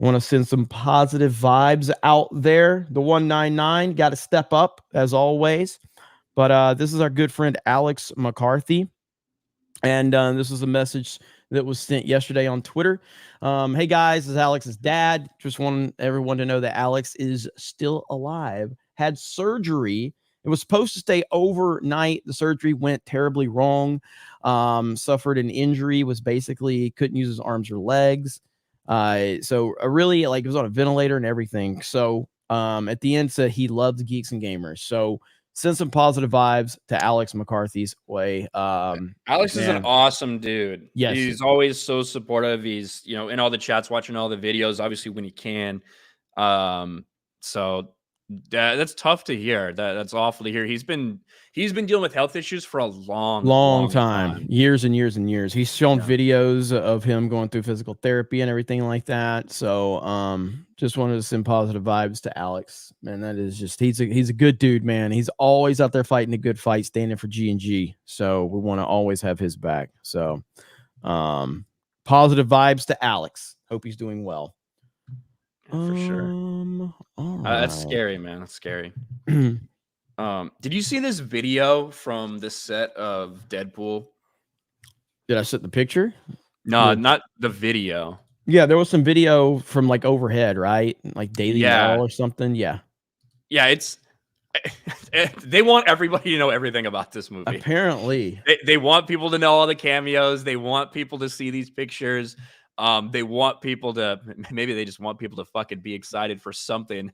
to send some positive vibes out there. The 199 got to step up as always. But this is our good friend Alex McCarthy. And this is a message that was sent yesterday on Twitter. Hey guys, this is Alex's dad. Just want everyone to know that Alex is still alive. Had surgery. It was supposed to stay overnight. The surgery went terribly wrong. Suffered an injury, was basically couldn't use his arms or legs. So really, like, it was on a ventilator and everything. So at the end said he loved Geeks and Gamers. So send some positive vibes to Alex McCarthy's way.
Alex is an awesome dude.
Yes.
He's always so supportive. He's, you know, in all the chats, watching all the videos, obviously when he can. So that's tough to hear. That's awful to hear. He's been dealing with health issues for a long time.
Years and years and years. He's shown videos of him going through physical therapy and everything like that. So just wanted to send positive vibes to Alex. Man, that is just he's a good dude, man. He's always out there fighting a good fight, standing for G&G. So we want to always have his back. So positive vibes to Alex. Hope he's doing well.
For sure. That's scary, man. That's scary. Did you see this video from the set of Deadpool?
Did I set the picture?
No, not the video.
Yeah, there was some video from like overhead, right? Like Daily Mail or something. Yeah.
Yeah, it's they want everybody to know everything about this movie.
Apparently.
They want people to know all the cameos. They want people to see these pictures. They want people to, maybe they just want people to fucking be excited for something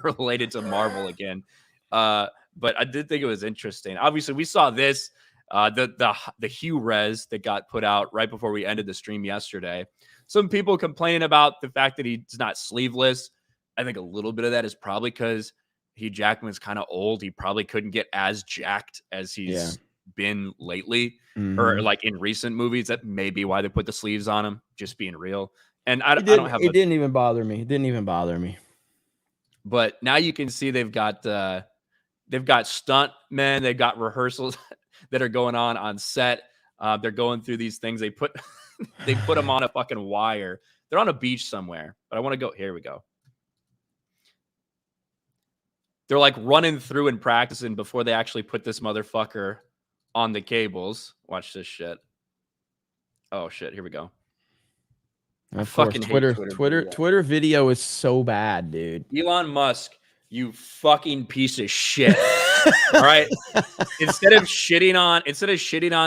related to Marvel again. But I did think it was interesting. Obviously, we saw this, the Hugh res that got put out right before we ended the stream yesterday. Some people complaining about the fact that he's not sleeveless. I think a little bit of that is probably because Hugh Jackman's kind of old. He probably couldn't get as jacked as he's been lately, or like in recent movies. That may be why they put the sleeves on him, just being real. And I don't have
it didn't even bother me. It didn't even bother me.
But now you can see they've got stunt men, they've got rehearsals that are going on set. They're going through these things. They put them on a fucking wire. They're on a beach somewhere. But I want to go. Here we go. They're like running through and practicing before they actually put this motherfucker on the cables. Watch this shit. Oh shit, here we go.
Of course, Twitter video is so bad, dude.
Elon Musk, you fucking piece of shit. All right. Instead of shitting on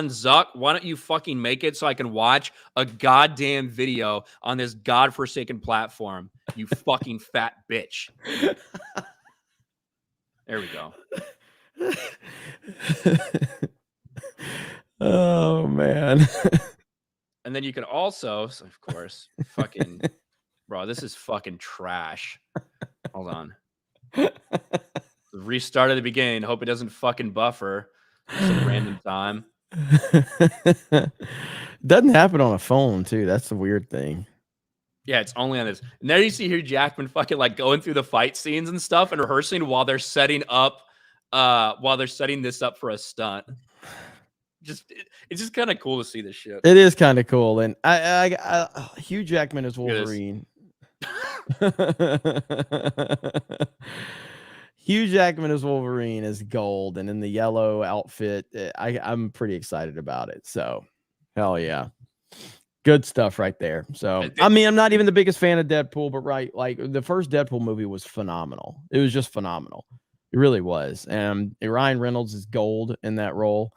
Zuck, why don't you fucking make it so I can watch a goddamn video on this godforsaken platform, you fucking fat bitch. There we go.
Oh man.
And then you can also, of course, fucking bro, this is fucking trash. Hold on. Restart at the beginning. Hope it doesn't fucking buffer some random time.
Doesn't happen on a phone too. That's the weird thing.
Yeah, it's only on this. And there you see Hugh Jackman fucking like going through the fight scenes and stuff and rehearsing while they're setting this up for a stunt. It's just kind of cool to see this shit.
It is kind of cool. And I Hugh Jackman is Wolverine. Hugh Jackman as Wolverine is gold, and in the yellow outfit, I'm pretty excited about it. So, hell yeah. Good stuff right there. So, I mean, I'm not even the biggest fan of Deadpool, but like the first Deadpool movie was phenomenal. It was just phenomenal. It really was. And Ryan Reynolds is gold in that role.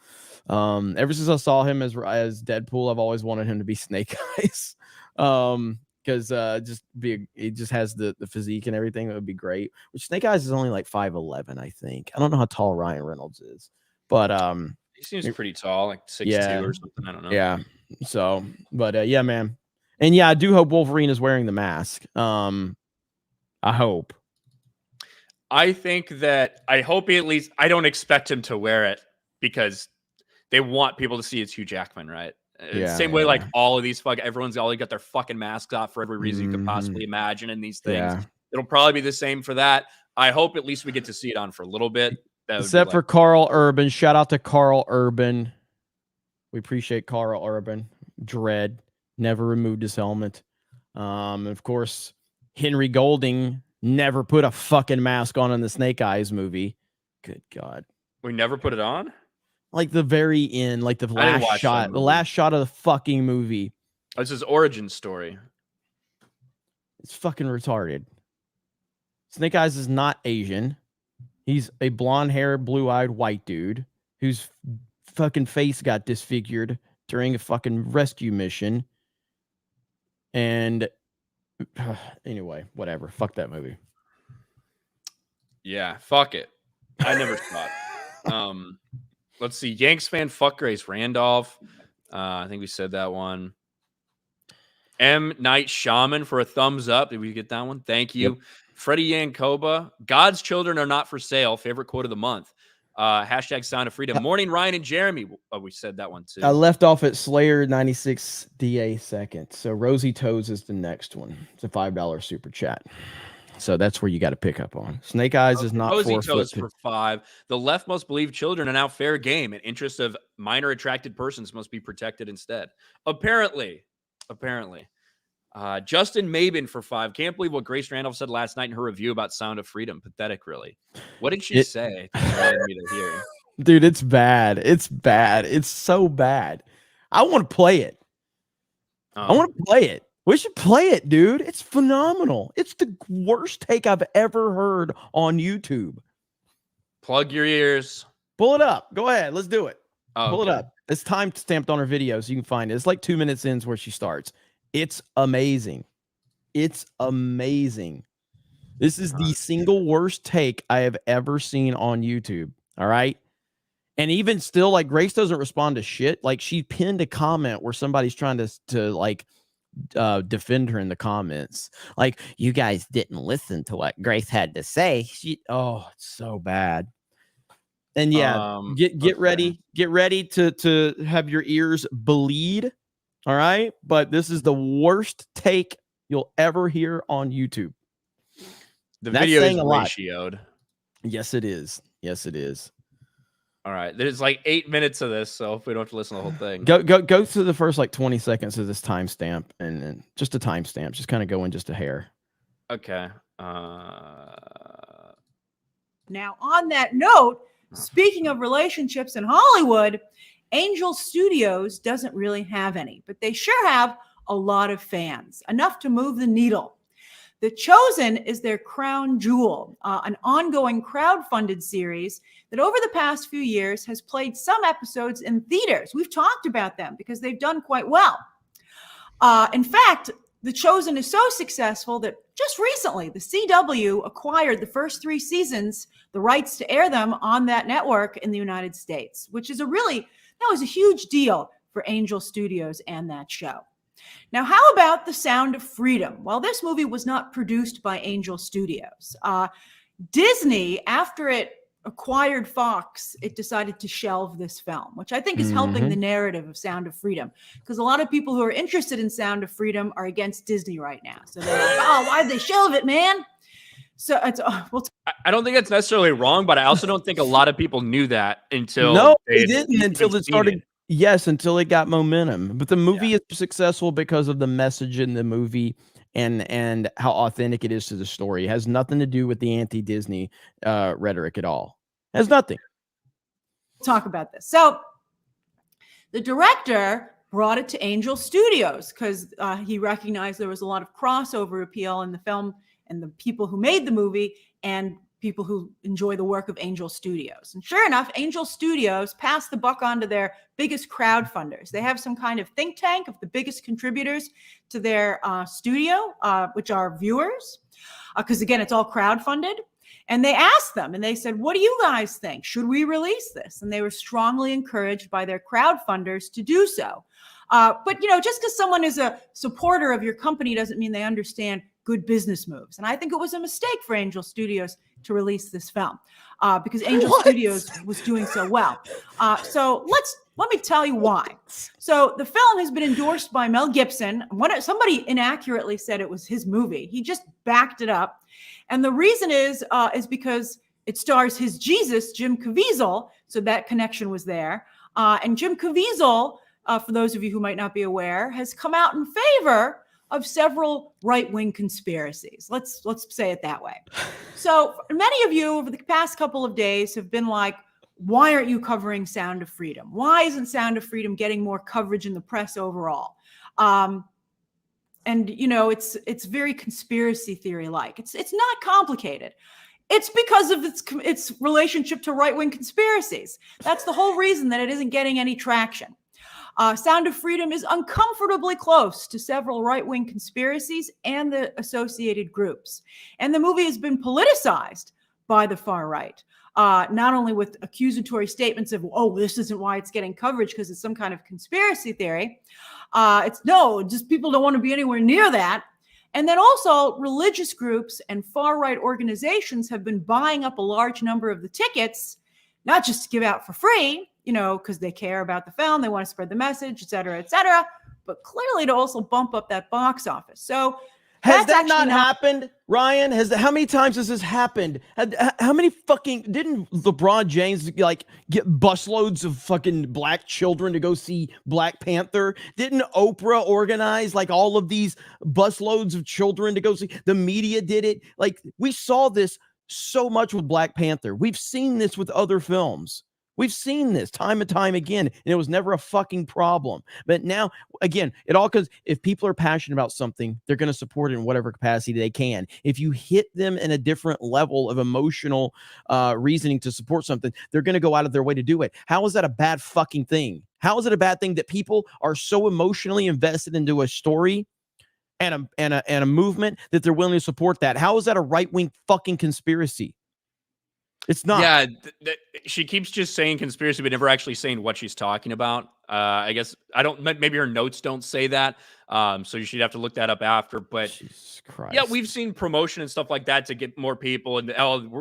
Ever since I saw him as Deadpool, I've always wanted him to be Snake Eyes. Because he just has the physique and everything. That would be great. Which Snake Eyes is only like 5'11", I think. I don't know how tall Ryan Reynolds is, but
he seems pretty tall, like 6'2" or something. I don't know.
Yeah. So, but yeah, man, and yeah, I do hope Wolverine is wearing the mask. I hope.
I think that I hope he at least. I don't expect him to wear it because they want people to see it's Hugh Jackman, right?
Yeah,
Same way, like all of these everyone's all got their fucking masks off for every reason you could possibly imagine in these things.
Yeah.
It'll probably be the same for that. I hope at least we get to see it on for a little bit.
Except for Carl Urban. Shout out to Carl Urban. We appreciate Carl Urban. Dread never removed his helmet. Of course, Henry Golding never put a fucking mask on in the Snake Eyes movie. Good God.
We never put it on?
Like the very end, like the last shot of the fucking movie.
It's his origin story.
It's fucking retarded. Snake Eyes is not Asian. He's a blonde-haired, blue-eyed white dude whose fucking face got disfigured during a fucking rescue mission. And anyway, whatever. Fuck that movie.
Yeah, fuck it. I never saw it. Let's see. Yanks fan, fuck Grace Randolph. I think we said that one. M. Night Shaman for a thumbs up. Did we get that one? Thank you. Yep. Freddie Yankoba. God's children are not for sale. Favorite quote of the month. Hashtag Sound of Freedom. Morning, Ryan and Jeremy. Oh, we said that one too.
I left off at Slayer 96 DA second. So Rosie Toes is the next one. It's a $5 super chat. So that's where you got to pick up on. Snake Eyes is not
Rosie Toes for $5. The left must believe children are now fair game, and interests of minor attracted persons must be protected instead. Apparently. Justin Mabin for $5. Can't believe what Grace Randolph said last night in her review about Sound of Freedom. Pathetic, really. What did she say? Me to hear?
Dude, it's bad. It's bad. It's so bad. I want to play it. I want to play it. We should play it, dude. It's phenomenal. It's the worst take I've ever heard on YouTube.
Plug your ears.
Pull it up. Go ahead. Let's do it. Pull it
okay.
up. It's time stamped on her video, so you can find it. It's like 2 minutes in where she starts. It's amazing. It's amazing. This is the single worst take I have ever seen on YouTube. All right. And even still, like, Grace doesn't respond to shit. Like, she pinned a comment where somebody's trying to like defend her in the comments. Like, you guys didn't listen to what Grace had to say. It's so bad. And yeah, get ready to have your ears bleed. All right. But this is the worst take you'll ever hear on YouTube.
The video is ratioed.
Yes, it is. Yes, it is.
All right. There's like 8 minutes of this, so if we don't have to listen to the whole thing.
Go to the first like 20 seconds of this timestamp and just a timestamp. Just kind of go in just a hair.
Okay.
Now, on that note, speaking of relationships in Hollywood, Angel Studios doesn't really have any, but they sure have a lot of fans, enough to move the needle. The Chosen is their crown jewel, an ongoing crowd-funded series that over the past few years has played some episodes in theaters. We've talked about them because they've done quite well. In fact, The Chosen is so successful that just recently, the CW acquired the first 3 seasons, the rights to air them on that network in the United States, which is that was a huge deal for Angel Studios and that show. Now, how about The Sound of Freedom? Well, this movie was not produced by Angel Studios. Disney, after it acquired Fox, it decided to shelve this film, which I think is helping the narrative of Sound of Freedom, because a lot of people who are interested in Sound of Freedom are against Disney right now. So they're like, oh, why'd they shelve it, man? So it's,
I don't think that's necessarily wrong, but I also don't think a lot of people knew that until
they didn't until it started. Yes, until it got momentum. But the movie is successful because of the message in the movie and how authentic it is to the story. It has nothing to do with the anti-Disney rhetoric at all. It has nothing.
Talk about this. So the director brought it to Angel Studios because he recognized there was a lot of crossover appeal in the film and the people who made the movie and people who enjoy the work of Angel Studios. And sure enough, Angel Studios passed the buck on to their biggest crowdfunders. They have some kind of think tank of the biggest contributors to their studio, which are viewers, because again, it's all crowdfunded. And they asked them and they said, what do you guys think? Should we release this? And they were strongly encouraged by their crowdfunders to do so. But, just because someone is a supporter of your company doesn't mean they understand good business moves. And I think it was a mistake for Angel Studios to release this film because Angel Studios was doing so well. So let me tell you why. So the film has been endorsed by Mel Gibson. Somebody inaccurately said it was his movie. He just backed it up. And the reason is because it stars his Jesus, Jim Caviezel. So that connection was there. And Jim Caviezel, for those of you who might not be aware, has come out in favor of several right-wing conspiracies. Let's say it that way. So many of you over the past couple of days have been like, why aren't you covering Sound of Freedom? Why isn't Sound of Freedom getting more coverage in the press overall? And you know, it's very conspiracy theory-like. It's not complicated. It's because of its relationship to right-wing conspiracies. That's the whole reason that it isn't getting any traction. Sound of Freedom is uncomfortably close to several right-wing conspiracies and the associated groups. And the movie has been politicized by the far right, not only with accusatory statements of, oh, this isn't why it's getting coverage because it's some kind of conspiracy theory. Just people don't want to be anywhere near that. And then also religious groups and far-right organizations have been buying up a large number of the tickets, not just to give out for free, you know, because they care about the film, they want to spread the message, et cetera, but clearly to also bump up that box office. So
has that not happened, Ryan? How many times has this happened? How many didn't LeBron James like get busloads of fucking black children to go see Black Panther? Didn't Oprah organize like all of these busloads of children to go see? The media did it. Like we saw this so much with Black Panther. We've seen this with other films. We've seen this time and time again, and it was never a fucking problem. But now, again, it all because if people are passionate about something, they're going to support it in whatever capacity they can. If you hit them in a different level of emotional reasoning to support something, they're going to go out of their way to do it. How is that a bad fucking thing? How is it a bad thing that people are so emotionally invested into a story and a movement that they're willing to support that? How is that a right-wing fucking conspiracy? It's not.
Yeah, she keeps just saying conspiracy, but never actually saying what she's talking about. I guess maybe her notes don't say that. So you should have to look that up after. But
Jesus Christ.
Yeah, we've seen promotion and stuff like that to get more people. And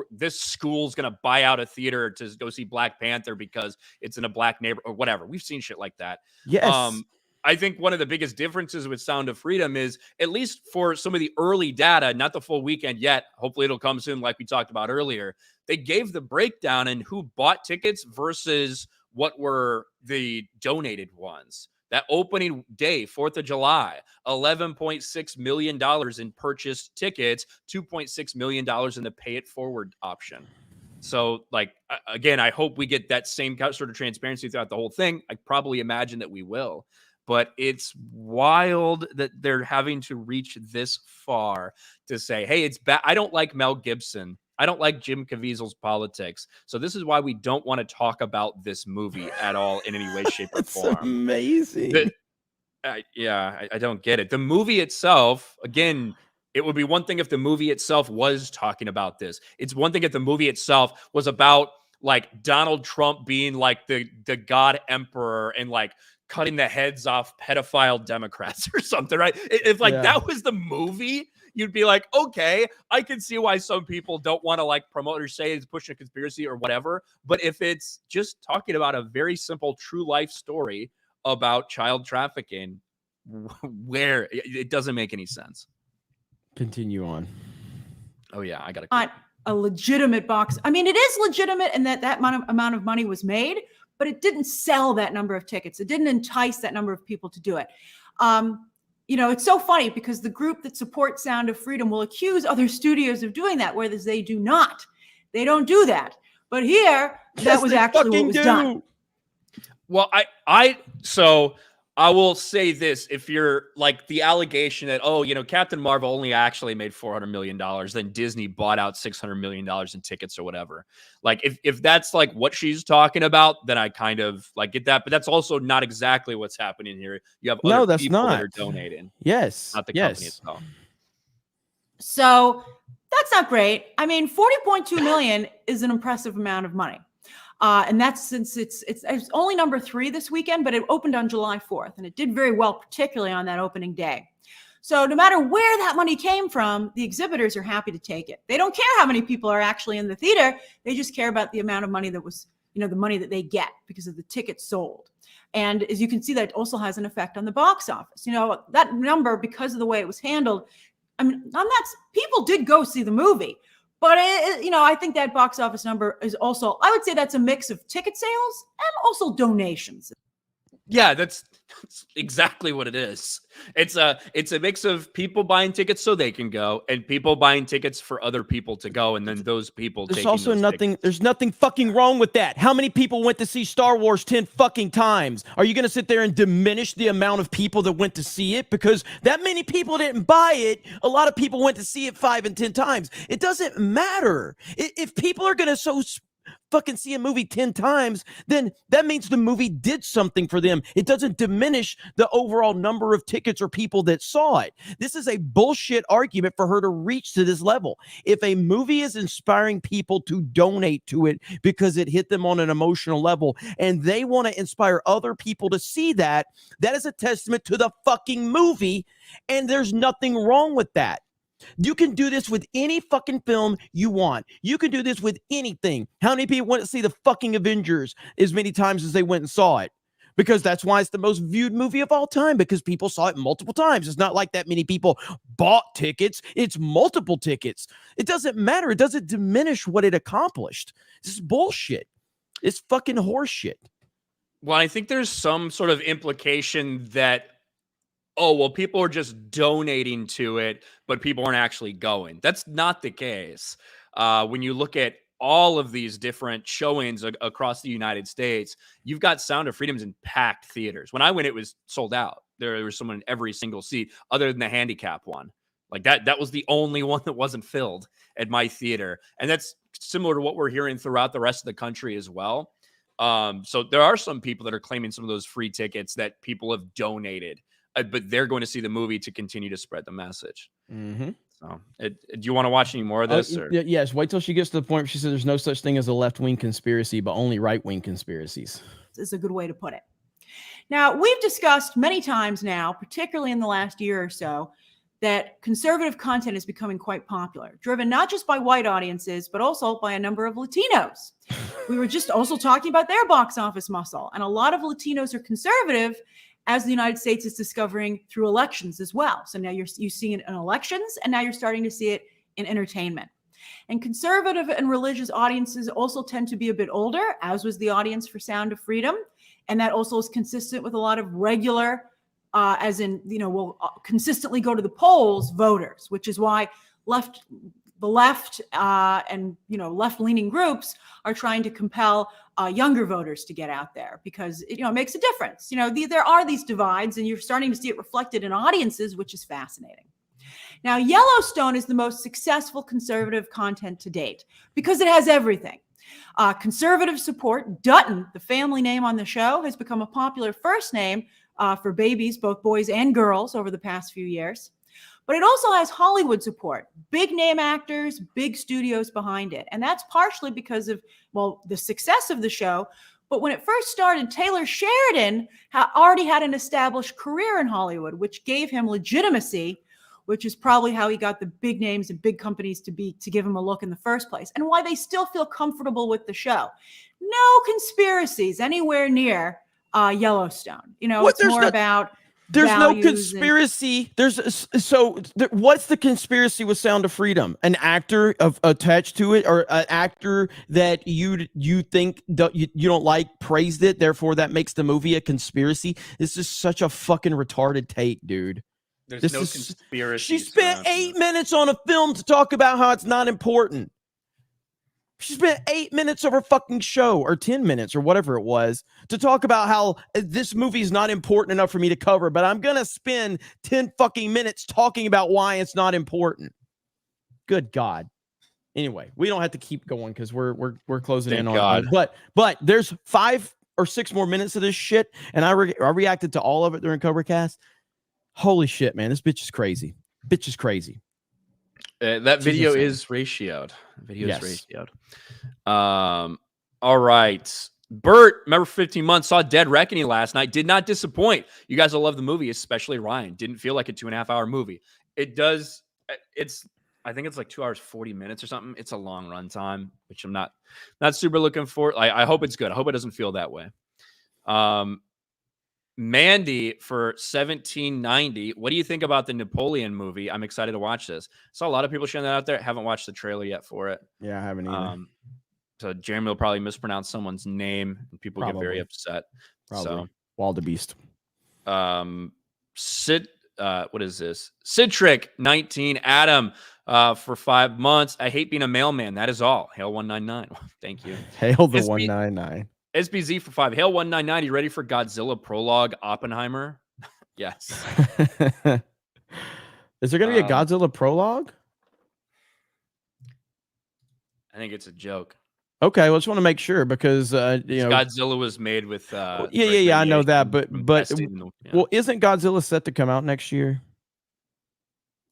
this school's going to buy out a theater to go see Black Panther because it's in a black neighborhood or whatever. We've seen shit like that.
Yes.
I think one of the biggest differences with Sound of Freedom is, at least for some of the early data, not the full weekend yet, hopefully it'll come soon like we talked about earlier, they gave the breakdown in who bought tickets versus what were the donated ones. That opening day, 4th of July, $11.6 million in purchased tickets, $2.6 million in the pay it forward option. So, like, again, I hope we get that same sort of transparency throughout the whole thing. I probably imagine that we will. But it's wild that they're having to reach this far to say, hey, it's bad. I don't like Mel Gibson. I don't like Jim Caviezel's politics. So this is why we don't want to talk about this movie at all in any way, shape, or form.
That's amazing.
I don't get it. The movie itself, again, it would be one thing if the movie itself was talking about this. It's one thing if the movie itself was about like Donald Trump being like the God Emperor and like cutting the heads off pedophile Democrats or something, right? If like that was the movie, you'd be like, okay, I can see why some people don't want to like promote or say it's pushing a conspiracy or whatever. But if it's just talking about a very simple true life story about child trafficking, where it doesn't make any sense.
Continue on.
Oh yeah, I got
Not a legitimate box. I mean, it is legitimate in that amount of money was made, but it didn't sell that number of tickets. It didn't entice that number of people to do it. You know, it's so funny because the group that supports Sound of Freedom will accuse other studios of doing that, whereas they do not. They don't do that. But here, that was actually what was done.
Well, so I will say this. If you're like the allegation that, oh, you know, Captain Marvel only actually made $400 million, then Disney bought out $600 million in tickets or whatever. Like if that's like what she's talking about, then I kind of like get that. But that's also not exactly what's happening here. You have other people that are donating.
Yes.
Not the company itself.
So that's not great. I mean, 40.2 million is an impressive amount of money. And that's since it's only number 3 this weekend, but it opened on July 4th, and it did very well, particularly on that opening day. So no matter where that money came from, the exhibitors are happy to take it. They don't care how many people are actually in the theater. They just care about the amount of money that was, the money that they get because of the tickets sold. And as you can see, that also has an effect on the box office. That number, because of the way it was handled, I mean, people did go see the movie, but I think that box office number is also, I would say that's a mix of ticket sales and also donations.
Yeah, that's exactly what it is. It's a mix of people buying tickets so they can go and people buying tickets for other people to go, and then those people
There's
taking
also
those
nothing.
tickets.
There's nothing fucking wrong with that. How many people went to see Star Wars 10 fucking times? Are you going to sit there and diminish the amount of people that went to see it because that many people didn't buy it? A lot of people went to see it 5 and 10 times. It doesn't matter. If people are going to fucking see a movie 10 times, then that means the movie did something for them. It doesn't diminish the overall number of tickets or people that saw it. This is a bullshit argument for her to reach to this level. If a movie is inspiring people to donate to it because it hit them on an emotional level and they want to inspire other people to see that, that is a testament to the fucking movie, and there's nothing wrong with that. You can do this with any fucking film you want. You can do this with anything. How many people went to see the fucking Avengers as many times as they went and saw it? Because that's why it's the most viewed movie of all time, because people saw it multiple times. It's not like that many people bought tickets. It's multiple tickets. It doesn't matter. It doesn't diminish what it accomplished. This is bullshit. It's fucking horseshit.
Well, I think there's some sort of implication that, oh, well, people are just donating to it, but people aren't actually going. That's not the case. When you look at all of these different showings across the United States, you've got Sound of Freedoms in packed theaters. When I went, it was sold out. There was someone in every single seat other than the handicap one. Like that was the only one that wasn't filled at my theater. And that's similar to what we're hearing throughout the rest of the country as well. So there are some people that are claiming some of those free tickets that people have donated, but they're going to see the movie to continue to spread the message.
Mm-hmm.
So, do you want to watch any more of this?
Yes. Wait till she gets to the point where she says there's no such thing as a left-wing conspiracy, but only right-wing conspiracies.
Is a good way to put it. Now, we've discussed many times now, particularly in the last year or so, that conservative content is becoming quite popular, driven not just by white audiences, but also by a number of Latinos. We were just also talking about their box office muscle, and a lot of Latinos are conservative, as the United States is discovering through elections as well. So now you're seeing it in elections, and now you're starting to see it in entertainment. And conservative and religious audiences also tend to be a bit older, as was the audience for Sound of Freedom. And that also is consistent with a lot of regular, will consistently go to the polls voters, which is why the left and left-leaning groups are trying to compel younger voters to get out there, because it makes a difference. There are these divides, and you're starting to see it reflected in audiences, which is fascinating. Now, Yellowstone is the most successful conservative content to date because it has everything. Conservative support. Dutton, the family name on the show, has become a popular first name for babies, both boys and girls, over the past few years. But it also has Hollywood support, big name actors, big studios behind it. And that's partially because of, the success of the show. But when it first started, Taylor Sheridan already had an established career in Hollywood, which gave him legitimacy, which is probably how he got the big names and big companies to give him a look in the first place, and why they still feel comfortable with the show. No conspiracies anywhere near Yellowstone. It's more about
there's no conspiracy. What's the conspiracy with Sound of Freedom? An actor attached to it, or an actor that you think you don't like praised it, therefore that makes the movie a conspiracy? This is such a fucking retarded take, dude.
There's no conspiracy.
She spent 8 minutes on a film to talk about how it's not important. She spent 8 minutes of her fucking show, or 10 minutes, or whatever it was, to talk about how this movie is not important enough for me to cover, but I'm going to spend 10 fucking minutes talking about why it's not important. Good God. Anyway, we don't have to keep going because we're closing in on it. But there's 5 or 6 more minutes of this shit, and I reacted to all of it during CobraCast. Holy shit, man. This bitch is crazy. Bitch is crazy.
That video is ratioed. All right. Bert, remember 15 months, saw Dead Reckoning last night. Did not disappoint. You guys will love the movie, especially Ryan. Didn't feel like a 2.5-hour movie. It does. I think it's like 2 hours, 40 minutes or something. It's a long run time, which I'm not super looking for. I hope it's good. I hope it doesn't feel that way. Mandy for $17.90. What do you think about the Napoleon movie? I'm excited to watch this. Saw a lot of people sharing that out there. Haven't watched the trailer yet for it.
Yeah, I haven't either.
So Jeremy will probably mispronounce someone's name, and people get very upset.
Probably.
So
Wildebeest.
What is this? Citric 19. Adam for 5 months. I hate being a mailman. That is all. Hail 199. Thank you.
Hail the 199.
SBZ for 5. Hail 199. You ready for Godzilla Prologue Oppenheimer? Yes.
Is there going to be a Godzilla Prologue?
I think it's a joke.
Okay, well, just want to make sure because
Godzilla was made with
yeah, I know that, but well, isn't Godzilla set to come out next year?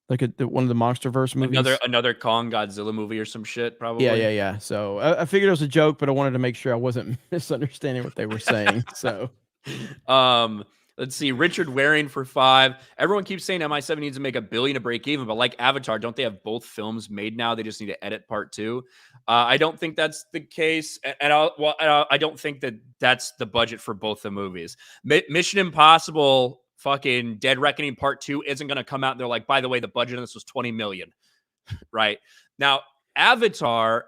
Like one of the MonsterVerse movies,
another Kong Godzilla movie or some shit, probably.
Yeah. So I figured it was a joke, but I wanted to make sure I wasn't misunderstanding what they were saying. So,
let's see. Richard Waring for 5. Everyone keeps saying MI7 needs to make $1 billion to break even, but like Avatar, don't they have both films made now? They just need to edit part 2. I don't think that's the case, and I don't think that that's the budget for both the movies. Mission Impossible, fucking Dead Reckoning Part 2 isn't going to come out. And they're like, by the way, the budget on this was $20 million, right? Now, Avatar,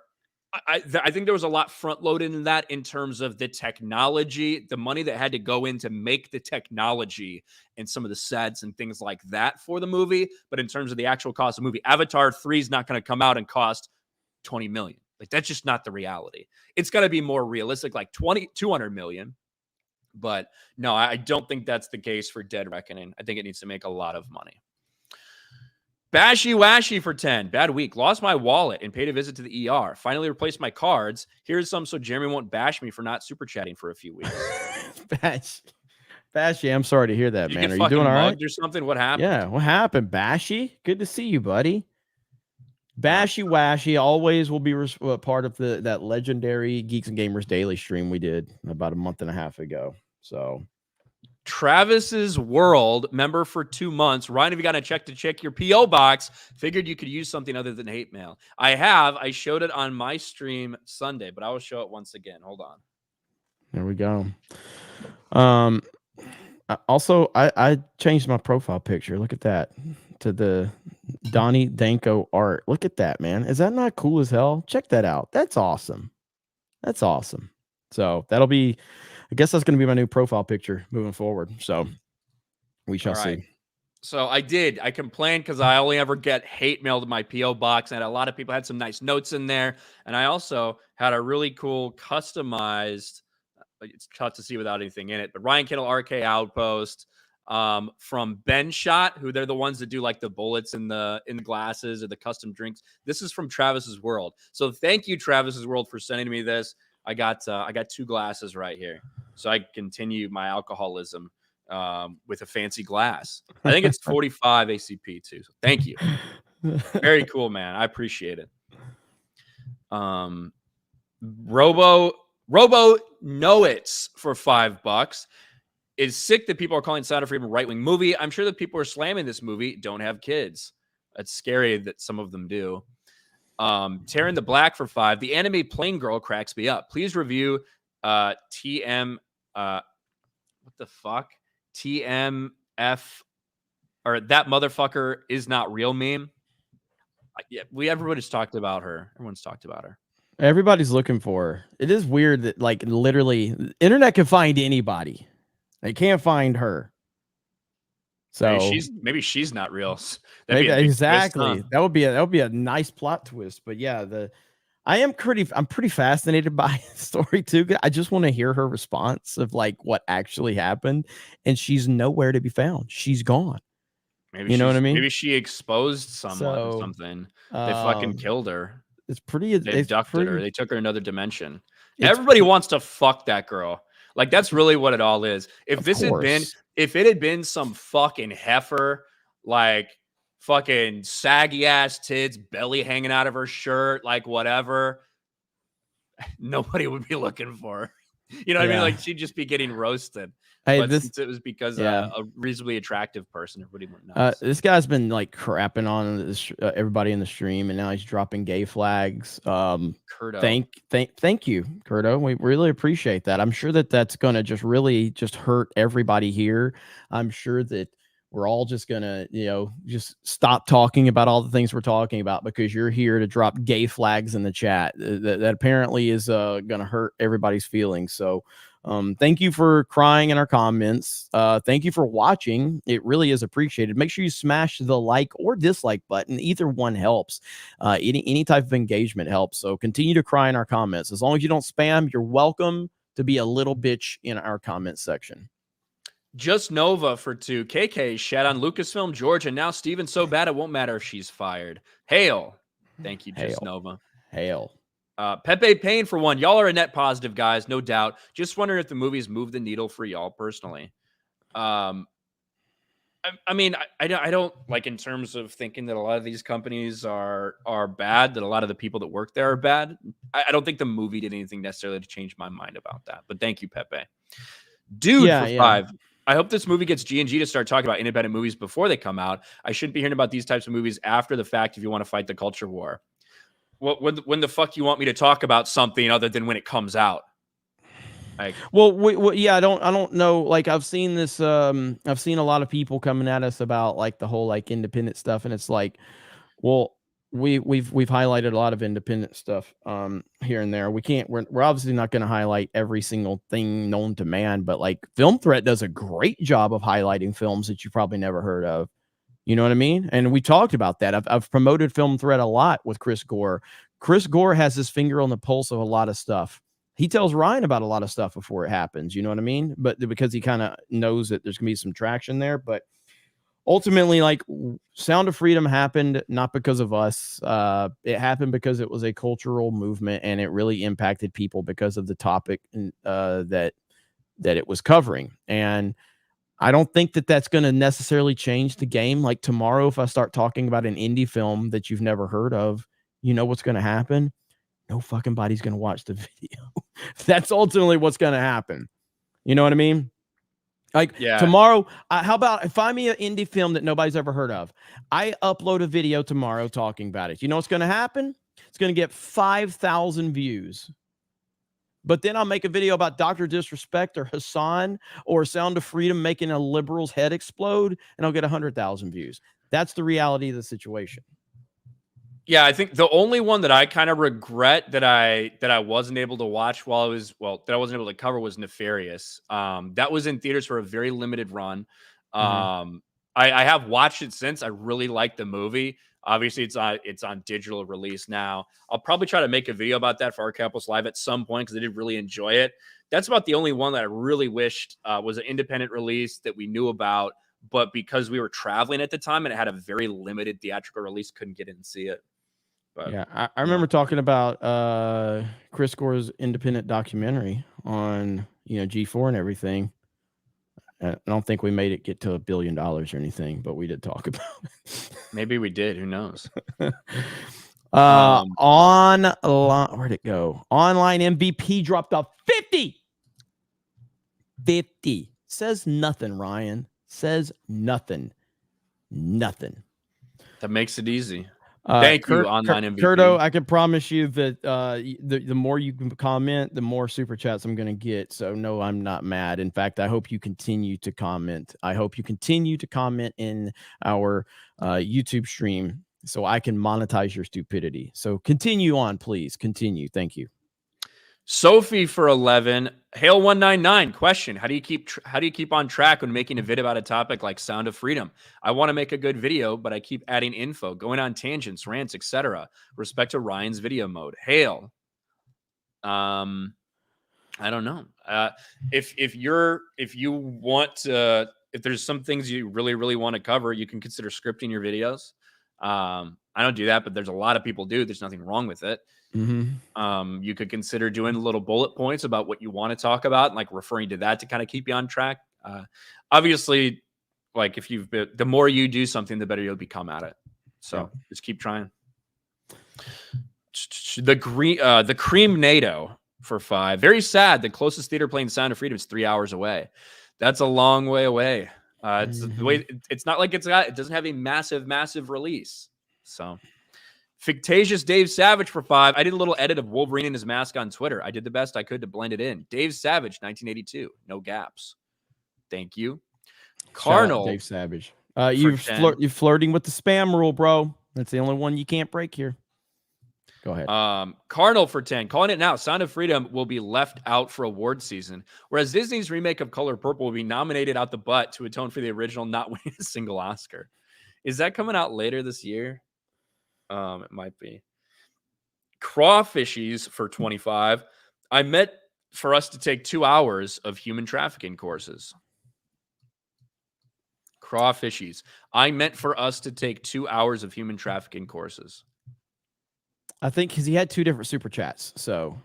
I think there was a lot front loaded in that in terms of the technology, the money that had to go in to make the technology and some of the sets and things like that for the movie. But in terms of the actual cost of the movie, Avatar 3 is not going to come out and cost $20 million. Like, that's just not the reality. It's going to be more realistic, like 200 million. But no, I don't think that's the case for Dead Reckoning. I think it needs to make a lot of money. Bashy Washy for 10. Bad week. Lost my wallet and paid a visit to the ER. Finally replaced my cards. Here's some so Jeremy won't bash me for not super chatting for a few weeks.
Bashy, I'm sorry to hear that, man. Are you doing all right?
Or something? What happened?
Yeah, what happened, Bashy? Good to see you, buddy. Bashy Washy always will be part of that legendary Geeks and Gamers daily stream we did about a month and a half ago. So,
Travis's World member for 2 months. Ryan, have you got to check your PO box? Figured you could use something other than hate mail. I have. I showed it on my stream Sunday, but I will show it once again. Hold on.
There we go. Also, I changed my profile picture. Look at that. To the Donnie Danko art. Look at that, man. Is that not cool as hell? Check that out. That's awesome. That's awesome. So that'll be, I guess that's going to be my new profile picture moving forward. So we shall see.
So I complained because I only ever get hate mail to my P.O. box, and a lot of people had some nice notes in there. And I also had a really cool customized, it's tough to see without anything in it, but Ryan Kittle RK Outpost from Ben Shot, who they're the ones that do like the bullets in the glasses or the custom drinks. This is from Travis's World. So thank you, Travis's World, for sending me this. I got 2 glasses right here, so I continue my alcoholism with a fancy glass. I think it's 45 ACP too. So thank you. Very cool, man. I appreciate it. Robo Knowits for $5. It's sick that people are calling Sound of Freedom a right-wing movie. I'm sure that people are slamming this movie don't have kids. It's scary that some of them do. Taryn the Black for 5. The anime Plain Girl cracks me up. Please review TM what the fuck? TMF or that motherfucker is not real meme. Yeah, everybody's talked about her. Everyone's talked about her.
Everybody's looking for her. It is weird that like literally the internet can find anybody. They can't find her. So
maybe she's not real.
Exactly.
Twist, huh?
That would be a nice plot twist. But yeah, I'm pretty fascinated by the story too. I just want to hear her response of like what actually happened, and she's nowhere to be found. She's gone.
Maybe
you know what I mean?
Maybe she exposed someone or something. They fucking killed her.
It's pretty.
They abducted her. They took her another dimension. Everybody wants to fuck that girl. Like that's really what it all is. If it had been some fucking heifer, like fucking saggy ass tits, belly hanging out of her shirt, like whatever, nobody would be looking for her. You know what I mean?
Yeah.
Like she'd just be getting roasted.
Hey,
But
this
since it was because
yeah.
a reasonably attractive person, everybody went nuts.
This guy's been like crapping on this, everybody in the stream, and now he's dropping gay flags.
Curto.
Thank you, Curto. We really appreciate that. I'm sure that that's gonna just really just hurt everybody here. I'm sure that we're all just gonna, just stop talking about all the things we're talking about because you're here to drop gay flags in the chat. That apparently is gonna hurt everybody's feelings. So. Thank you for crying in our comments. Thank you for watching. It really is appreciated. Make sure you smash the like or dislike button. Either one helps. Any type of engagement helps. So continue to cry in our comments. As long as you don't spam, you're welcome to be a little bitch in our comment section.
Just Nova for 2. KK shat on Lucasfilm George, and now Steven's so bad it won't matter if she's fired. Hail. Thank you, Just Nova.
Hail.
Pepe Payne for 1. Y'all are a net positive, guys, no doubt. Just wondering if the movies move the needle for y'all personally. I mean, I don't like in terms of thinking that a lot of these companies are bad, that a lot of the people that work there are bad. I don't think the movie did anything necessarily to change my mind about that. But thank you, Pepe. Dude, for 5. I hope this movie gets G&G to start talking about independent movies before they come out. I shouldn't be hearing about these types of movies after the fact if you want to fight the culture war. When the fuck you want me to talk about something other than when it comes out? Like,
yeah, I don't know. Like I've seen this. I've seen a lot of people coming at us about like the whole like independent stuff, and it's like, well, we've highlighted a lot of independent stuff here and there. We're obviously not going to highlight every single thing known to man, but like Film Threat does a great job of highlighting films that you probably never heard of. You know what I mean? And we talked about that. I've promoted Film Threat a lot with Chris Gore. Chris Gore has his finger on the pulse of a lot of stuff. He tells Ryan about a lot of stuff before it happens. You know what I mean? But because he kind of knows that there's gonna be some traction there. But ultimately, like Sound of Freedom happened not because of us. It happened because it was a cultural movement, and it really impacted people because of the topic that it was covering. And I don't think that that's going to necessarily change the game. Like tomorrow, if I start talking about an indie film that you've never heard of, you know what's going to happen? No fucking body's going to watch the video. That's ultimately what's going to happen. You know what I mean? Like tomorrow, how about find me an indie film that nobody's ever heard of? I upload a video tomorrow talking about it. You know what's going to happen? It's going to get 5,000 views. But then I'll make a video about Dr. Disrespect or Hassan or Sound of Freedom making a liberal's head explode, and I'll get 100,000 views. That's the reality of the situation.
Yeah, I think the only one that I kind of regret that I wasn't able to watch that I wasn't able to cover was Nefarious. That was in theaters for a very limited run. I have watched it since. I really liked the movie. Obviously, it's on digital release now. I'll probably try to make a video about that for our Campus Live at some point because I did really enjoy it. That's about the only one that I really wished was an independent release that we knew about, but because we were traveling at the time and it had a very limited theatrical release, couldn't get in and see it. But,
yeah, I remember talking about Chris Gore's independent documentary on G4 and everything. I don't think we made it get to $1 billion or anything, but we did talk about it.
Maybe we did. Who knows?
Online, where'd it go? Online MVP dropped off 50. 50. Says nothing, Ryan. Says nothing. Nothing.
That makes it easy. Thank you, Online MVP.
Curto, I can promise you that the more you can comment, the more super chats I'm going to get. So no, I'm not mad. In fact, I hope you continue to comment. I hope you continue to comment in our YouTube stream so I can monetize your stupidity. So continue on, please. Continue. Thank you.
Sophie for 11. Hail 199 question: How do you keep on track when making a vid about a topic like Sound of Freedom? I want to make a good video, but I keep adding info, going on tangents, rants, etc. Respect to Ryan's video mode. Hail. I don't know. If there's some things you really want to cover, you can consider scripting your videos. I don't do that, but there's a lot of people do. There's nothing wrong with it. You could consider doing little bullet points about what you want to talk about, and like referring to that to kind of keep you on track. Obviously, like the more you do something, the better you'll become at it. So just keep trying. The cream NATO for 5. Very sad. The closest theater playing Sound of Freedom is 3 hours away. That's a long way away. It's the way. It's not like it doesn't have a massive release. So, fictitious Dave Savage for 5. I did a little edit of Wolverine and his mask on Twitter. I did the best I could to blend it in. Dave Savage, 1982. No gaps. Thank you. Carnal.
Dave Savage. You're flirting with the spam rule, bro. That's the only one you can't break here. Go ahead.
Carnal for 10. Calling it now. Sound of Freedom will be left out for award season, whereas Disney's remake of Color Purple will be nominated out the butt to atone for the original not winning a single Oscar. Is that coming out later this year? It might be. Crawfishies for 25. I meant for us to take 2 hours of human trafficking courses. Crawfishies. I meant for us to take 2 hours of human trafficking courses.
I think because he had 2 different super chats. So,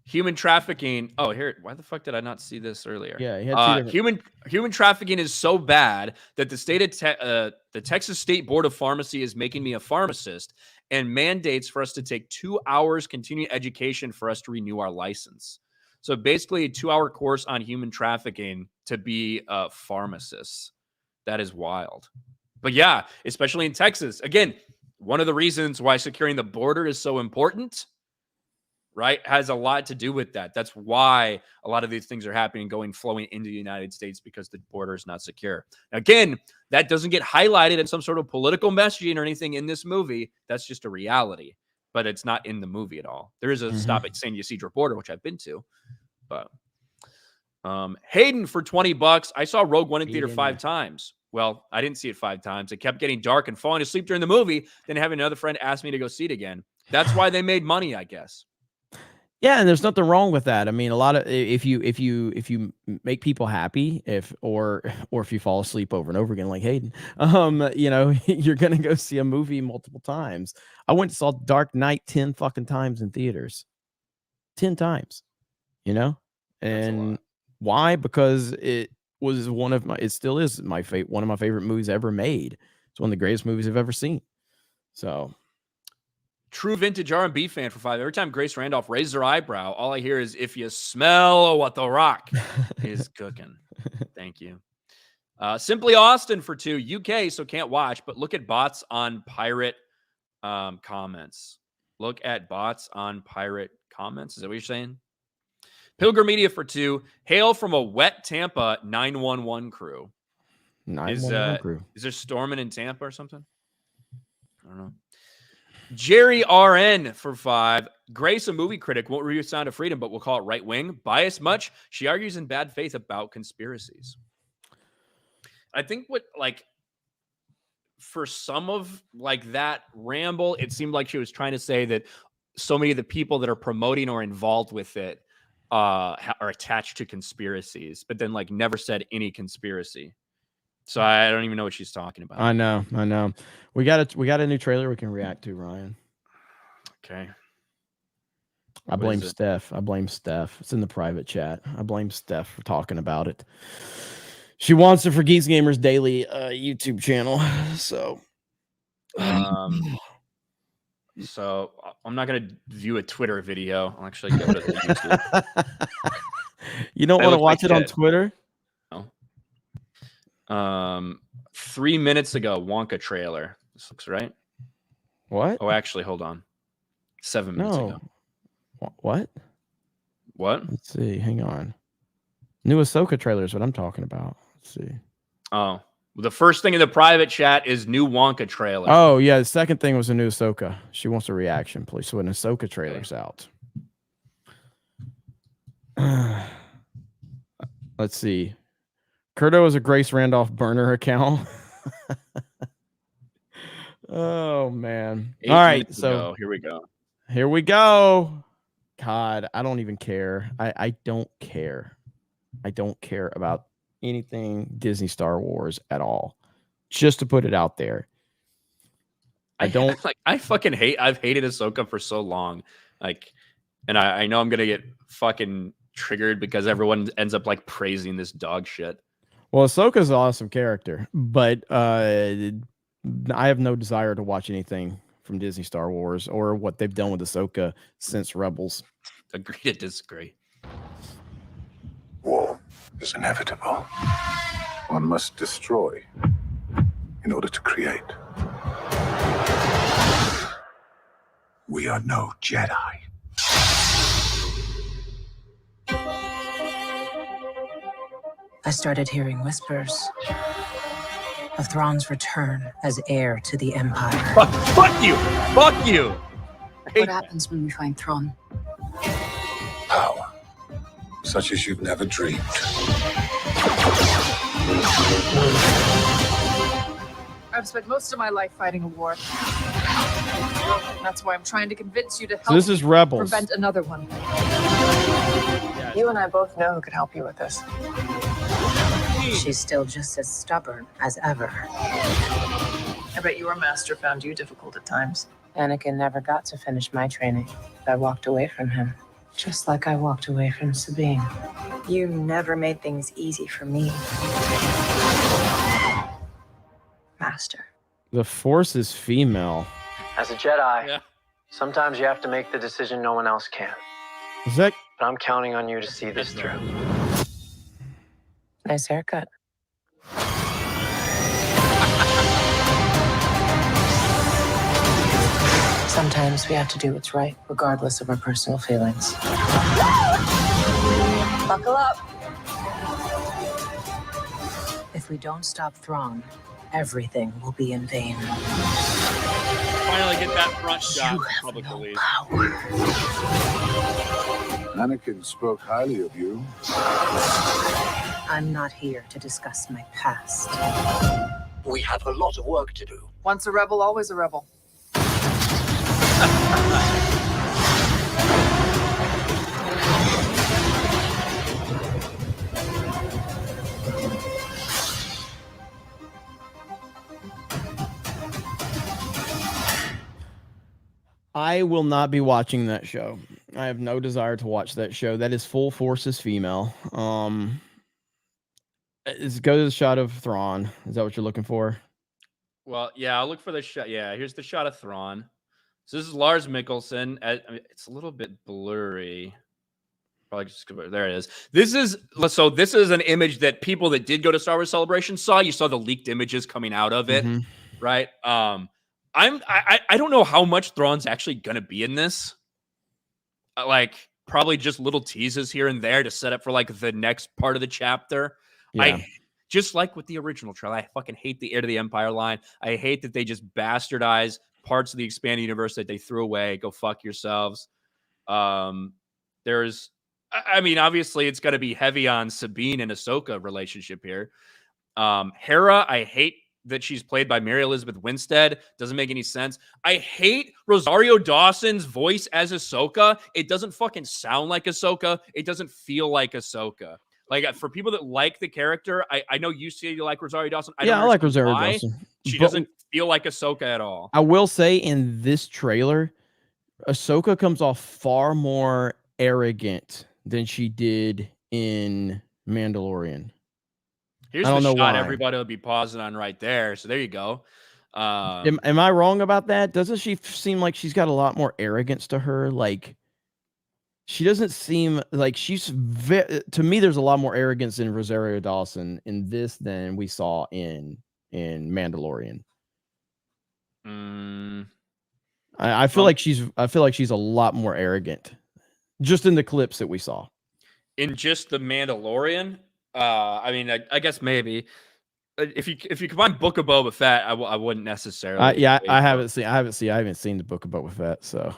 human trafficking. Oh, here. Why the fuck did I not see this earlier?
Yeah, he had 2 different.
Human trafficking is so bad that the Texas State Board of Pharmacy is making me a pharmacist and mandates for us to take 2 hours continuing education for us to renew our license. So basically, a 2-hour course on human trafficking to be a pharmacist. That is wild. But yeah, especially in Texas. Again, one of the reasons why securing the border is so important, right, has a lot to do with that. That's why a lot of these things are happening, flowing into the United States, because the border is not secure. Now, again, that doesn't get highlighted in some sort of political messaging or anything in this movie. That's just a reality, but it's not in the movie at all. There is a stop at San Ysidro border, which I've been to, but Hayden for $20. I saw Rogue One in theater 5 times. Well, I didn't see it 5 times. It kept getting dark and falling asleep during the movie. Then having another friend ask me to go see it again. That's why they made money, I guess.
Yeah, and there's nothing wrong with that. I mean, a lot of if you make people happy, or if you fall asleep over and over again like Hayden, you're gonna go see a movie multiple times. I went and saw Dark Knight 10 fucking times in theaters. 10 times, and why? Because it was it still is one of my favorite movies ever made. It's one of the greatest movies I've ever seen. So,
true vintage R&B fan for 5. Every time Grace Randolph raises her eyebrow, all I hear is, if you smell what the rock is cooking. Thank you. Simply Austin for 2. UK, so can't watch, but look at bots on pirate comments. Look at bots on pirate comments. Is that what you're saying? Pilgrim Media for 2. Hail from a wet Tampa 911 crew.
911 crew.
Is there storming in Tampa or something? I don't know. Jerry RN for 5. Grace, a movie critic, won't review Sound of Freedom, but we'll call it right wing. Bias much? She argues in bad faith about conspiracies. I think for some of that ramble, it seemed like she was trying to say that so many of the people that are promoting or involved with it are attached to conspiracies, but then never said any conspiracy. So I don't even know what she's talking about.
I know. We got a new trailer we can react to, Ryan.
Okay.
I blame Steph. It's in the private chat. I blame Steph for talking about it. She wants it for Geeks Gamers Daily YouTube channel. So
so I'm not going to view a Twitter video. I'll actually go to the YouTube.
You don't want to watch it on Twitter?
No. 3 minutes ago, Wonka trailer. This looks right.
What?
Oh, actually, hold on. 7 minutes ago.
What? Let's see. Hang on. New Ahsoka trailer is what I'm talking about. Let's see.
Oh, the first thing in the private chat is new Wonka trailer.
Oh, yeah. The second thing was a new Ahsoka. She wants a reaction, please. So an Ahsoka trailer's out. Let's see. Curto is a Grace Randolph burner account. Oh, man. All right. So here we go. God, I don't even care. I don't care. I don't care about anything Disney Star Wars at all. Just to put it out there. I've
hated Ahsoka for so long. And I know I'm gonna get fucking triggered because everyone ends up praising this dog shit.
Well, Ahsoka's an awesome character, but I have no desire to watch anything from Disney Star Wars or what they've done with Ahsoka since Rebels.
Agree to disagree.
War is inevitable. One must destroy in order to create. We are no Jedi.
I started hearing whispers of Thrawn's return as heir to the Empire.
Fuck you! Fuck you!
What happens when we find Thrawn?
Power, such as you've never dreamed.
I've spent most of my life fighting a war. That's why I'm trying to convince you to help
So this is Rebels.
prevent another one. You and I both know who could help you with this.
She's still just as stubborn as ever.
I bet your master found you difficult at times.
Anakin never got to finish my training. I walked away from him, just like I walked away from Sabine.
You never made things easy for me, Master.
The Force is female.
As a Jedi,
Yeah.
sometimes you have to make the decision no one else can.
Is that
But I'm counting on you to see this through.
Nice haircut. Sometimes we have to do what's right, regardless of our personal feelings.
Buckle up.
If we don't stop Thrawn, everything will be in vain.
Finally get that front shot.
You have
Public
no
release.
power.
Anakin spoke highly of you.
I'm not here to discuss my past.
We have a lot of work to do.
Once a rebel, always a rebel.
I will not be watching that show. I have no desire to watch that show. That is full Force is female. Let's go to the shot of Thrawn. Is that what you're looking for?
Well, yeah, I'll look for the shot. Yeah, here's the shot of Thrawn. So this is Lars Mikkelsen. I mean, it's a little bit blurry. Probably just there it is. This is an image that people that did go to Star Wars Celebration saw. You saw the leaked images coming out of it, right? I don't know how much Thrawn's actually gonna be in this. Like probably just little teases here and there to set up for like the next part of the chapter.
Yeah.
I just like with the original trailer, I fucking hate the Heir to the Empire line. I hate that they just bastardize parts of the expanded universe that they threw away. Go fuck yourselves. There's, I mean, obviously it's going to be heavy on Sabine and Ahsoka relationship here. Hera, I hate that she's played by Mary Elizabeth Winstead. Doesn't make any sense. I hate Rosario Dawson's voice as Ahsoka. It doesn't fucking sound like Ahsoka. It doesn't feel like Ahsoka. Like for people that like the character, I know you say you like Rosario Dawson. I
like Rosario Dawson.
She
But
doesn't feel like Ahsoka at all.
I will say in this trailer, Ahsoka comes off far more arrogant than she did in Mandalorian.
Here's the shot everybody will be pausing on right there. So there you go.
Am I wrong about that? Doesn't she seem like she's got a lot more arrogance to her? Like she doesn't seem like she's to me. There's a lot more arrogance in Rosario Dawson in this than we saw in Mandalorian. I feel like she's a lot more arrogant, just in the clips that we saw.
In just the Mandalorian, I mean, I guess maybe if you combine Book of Boba Fett, I wouldn't necessarily.
I haven't seen the Book of Boba Fett, so.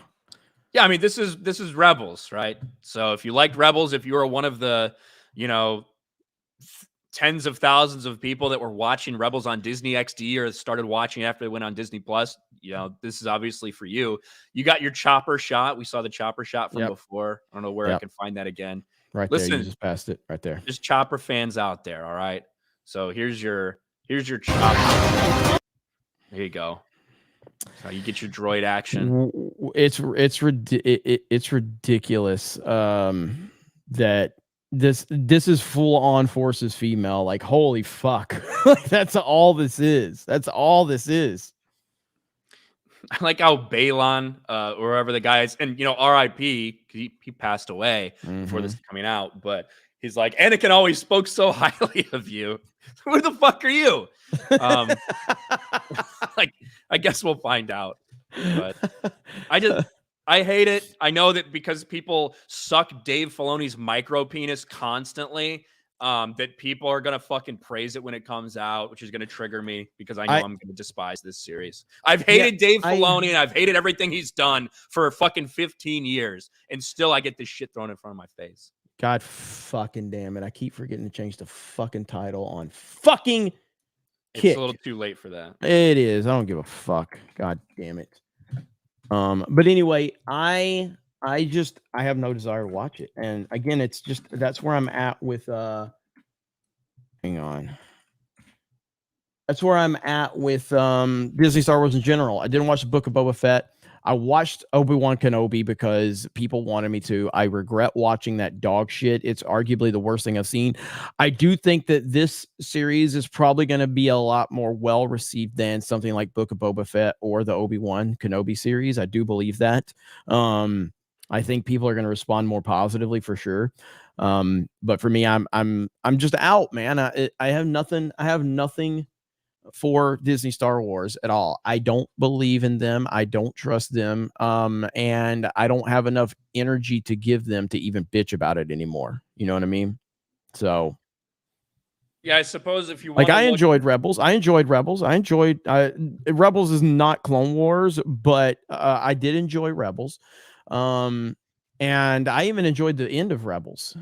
Yeah, I mean, this is Rebels, right? So if you liked Rebels, if you were one of the, tens of thousands of people that were watching Rebels on Disney XD or started watching after they went on Disney Plus, this is obviously for you. You got your chopper shot. We saw the chopper shot from before. I don't know where I can find that again.
Right there, you just passed it right there.
There's chopper fans out there, all right? So here's your chopper. There you go. So you get your droid action.
It's ridiculous that this is full on Forces female. Like holy fuck, like that's all this is. That's all this is.
I like how Balon, or whoever the guy is, and R.I.P. He passed away before this coming out, but he's like, Anakin always spoke so highly of you. Who the fuck are you? Like, I guess we'll find out. But I hate it. I know that because people suck Dave Filoni's micro penis constantly, that people are gonna fucking praise it when it comes out, which is gonna trigger me because I know I'm gonna despise this series. I've hated Dave Filoni and I've hated everything he's done for fucking 15 years, and still I get this shit thrown in front of my face.
God fucking damn it! I keep forgetting to change the fucking title on fucking Kick.
It's a little too late for that.
It is. I don't give a fuck. God damn it. But anyway, I have no desire to watch it. And again, it's just that's where I'm at with hang on. That's where I'm at with Disney Star Wars in general. I didn't watch the Book of Boba Fett. I watched Obi-Wan Kenobi because people wanted me to. I regret watching that dog shit. It's arguably the worst thing I've seen. I do think that this series is probably going to be a lot more well-received than something like Book of Boba Fett or the Obi-Wan Kenobi series. I do believe that. I think people are going to respond more positively for sure. But for me, I'm just out, man. I have nothing. I have nothing for Disney Star Wars at all. I don't believe in them. I don't trust them. And I don't have enough energy to give them to even bitch about it anymore. You know what I mean? So
yeah, I suppose if you
like, I enjoyed Rebels. Rebels is not Clone Wars, but I did enjoy Rebels. And I even enjoyed the end of Rebels.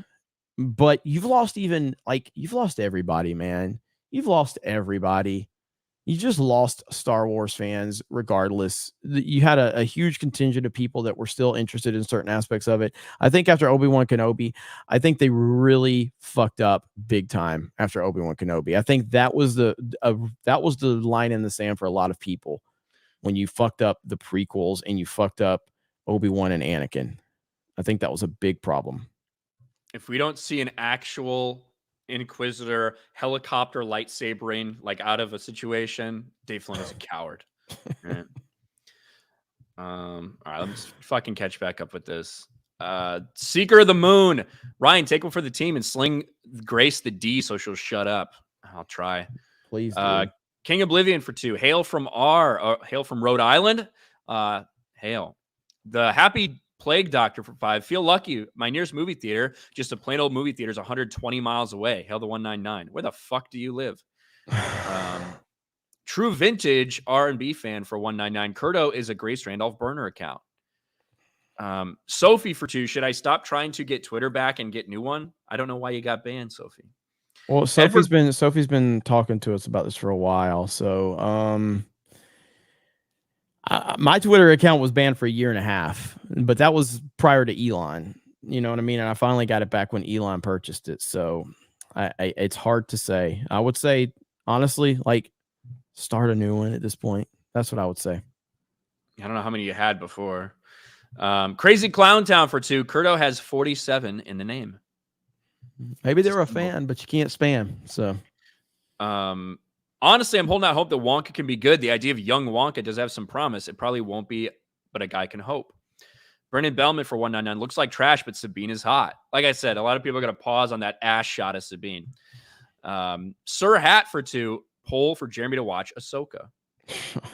But you've lost everybody, man. You've lost everybody. You just lost Star Wars fans regardless. You had a huge contingent of people that were still interested in certain aspects of it. I think after Obi-Wan Kenobi, I think they really fucked up big time after Obi-Wan Kenobi. I think that was the line in the sand for a lot of people when you fucked up the prequels and you fucked up Obi-Wan and Anakin. I think that was a big problem.
If we don't see an actual Inquisitor helicopter lightsabering like out of a situation, Dave Filoni's a coward. Right. All right, let's fucking catch back up with this. Seeker of the Moon, Ryan, take one for the team and sling Grace the D so she'll shut up. I'll try.
Please.
King Oblivion for 2. Hail from Hail from Rhode Island. Hail. The Happy Plague Doctor for 5. Feel lucky. My nearest movie theater, just a plain old movie theater, is 120 miles away. Hail the 199. Where the fuck do you live? True Vintage R&B fan for 199. Curto is a Grace Randolph burner account. Sophie for 2. Should I stop trying to get Twitter back and get new one? I don't know why you got banned, Sophie.
Well, Sophie's been talking to us about this for a while. So, my Twitter account was banned for 1.5 years, but that was prior to Elon. You know what I mean? And I finally got it back when Elon purchased it. So it's hard to say. I would say, honestly, like, start a new one at this point. That's what I would say.
I don't know how many you had before. Crazy Clown Town for 2. Curto has 47 in the name.
Maybe they're a fan, but you can't spam. So,
honestly, I'm holding out hope that Wonka can be good. The idea of young Wonka does have some promise. It probably won't be, but a guy can hope. Brennan Bellman for 199. Looks like trash, but Sabine is hot. Like I said, a lot of people are going to pause on that ass shot of Sabine. Sir Hat for 2. Poll for Jeremy to watch Ahsoka.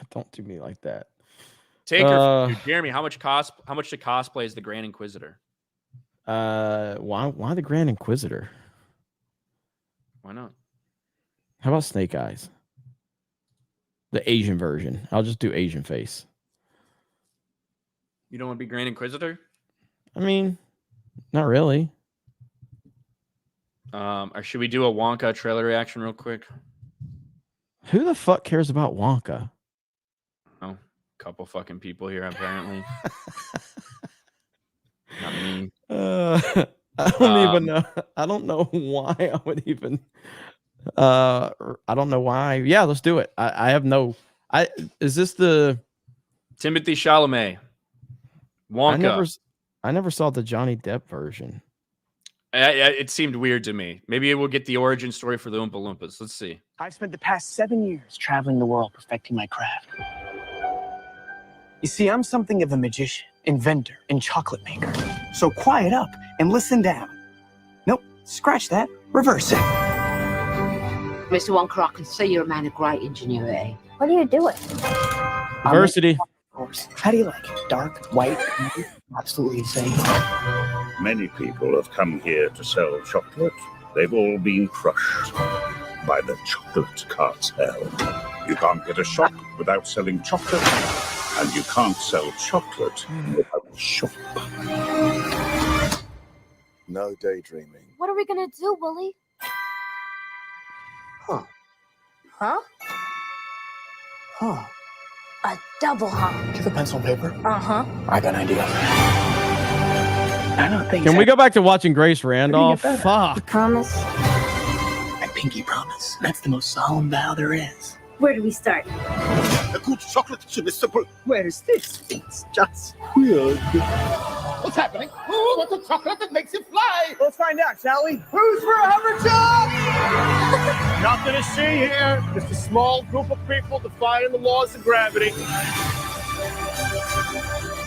Don't do me like that.
Taker for 2. Jeremy, how much to cosplay as the Grand Inquisitor?
Why the Grand Inquisitor?
Why not?
How about Snake Eyes? The Asian version. I'll just do Asian face.
You don't want to be Grand Inquisitor?
I mean, not really.
Or should we do a Wonka trailer reaction real quick?
Who the fuck cares about Wonka?
Oh, a couple fucking people here, apparently. Not me.
I don't even know. I don't know why I would even. I don't know why. Yeah, let's do it. I have no. Is this the
Timothy Chalamet? Wonka.
I never saw the Johnny Depp version.
It seemed weird to me. Maybe we'll get the origin story for the Oompa Loompas. Let's see.
I've spent the past 7 years traveling the world perfecting my craft. You see, I'm something of a magician, inventor, and chocolate maker. So quiet up and listen down. Nope, scratch that. Reverse it.
Mr. Wonka, I can see you're a man of great ingenuity.
What are you doing?
Diversity.
Of course. How do you like it? Dark, white, absolutely insane.
Many people have come here to sell chocolate. They've all been crushed by the chocolate cartel. You can't get a shop without selling chocolate, and you can't sell chocolate without a shop. No daydreaming.
What are we gonna do, Willie?
Huh.
Huh?
Huh.
A double hump.
Do you have a pencil and paper?
Uh-huh.
I got an idea. I don't think
Can we go back to watching Grace Randolph?
better.
Fuck.
Promise?
I pinky promise. That's the most solemn vow there is.
Where do we start?
A good chocolate chip is simple.
Where is this? It's just
Weird.
What's happening? Who wants a chocolate that makes it fly? Let's find out, shall we? Who's for a Hummerchuck?
Nothing to see here. Just a small group of people defying the laws of gravity.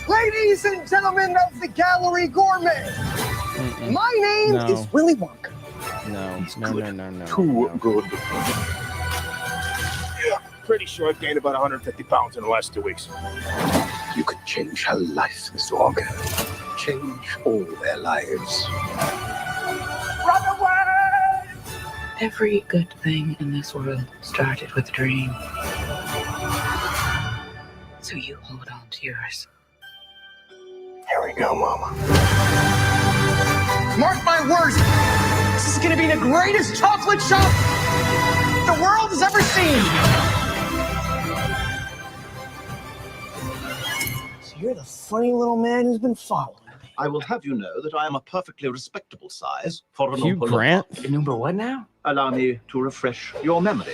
Ladies and gentlemen of the Gallery Gourmet, my name is Willy Wonka.
No.
Too good.
Pretty sure I've gained about 150 pounds in the last 2 weeks.
You could change her life, Mr. Wonka. Change all their lives.
Run away!
Every good thing in this world started with a dream. So you hold on to yours.
Here we go, Mama.
Mark my words, this is going to be the greatest chocolate shop the world has ever seen. So you're the funny little man who's been following me.
I will have you know that I am a perfectly respectable size for an
Hugh
Oompa
Grant?
Loompa.
Number what now?
Allow me to refresh your memory.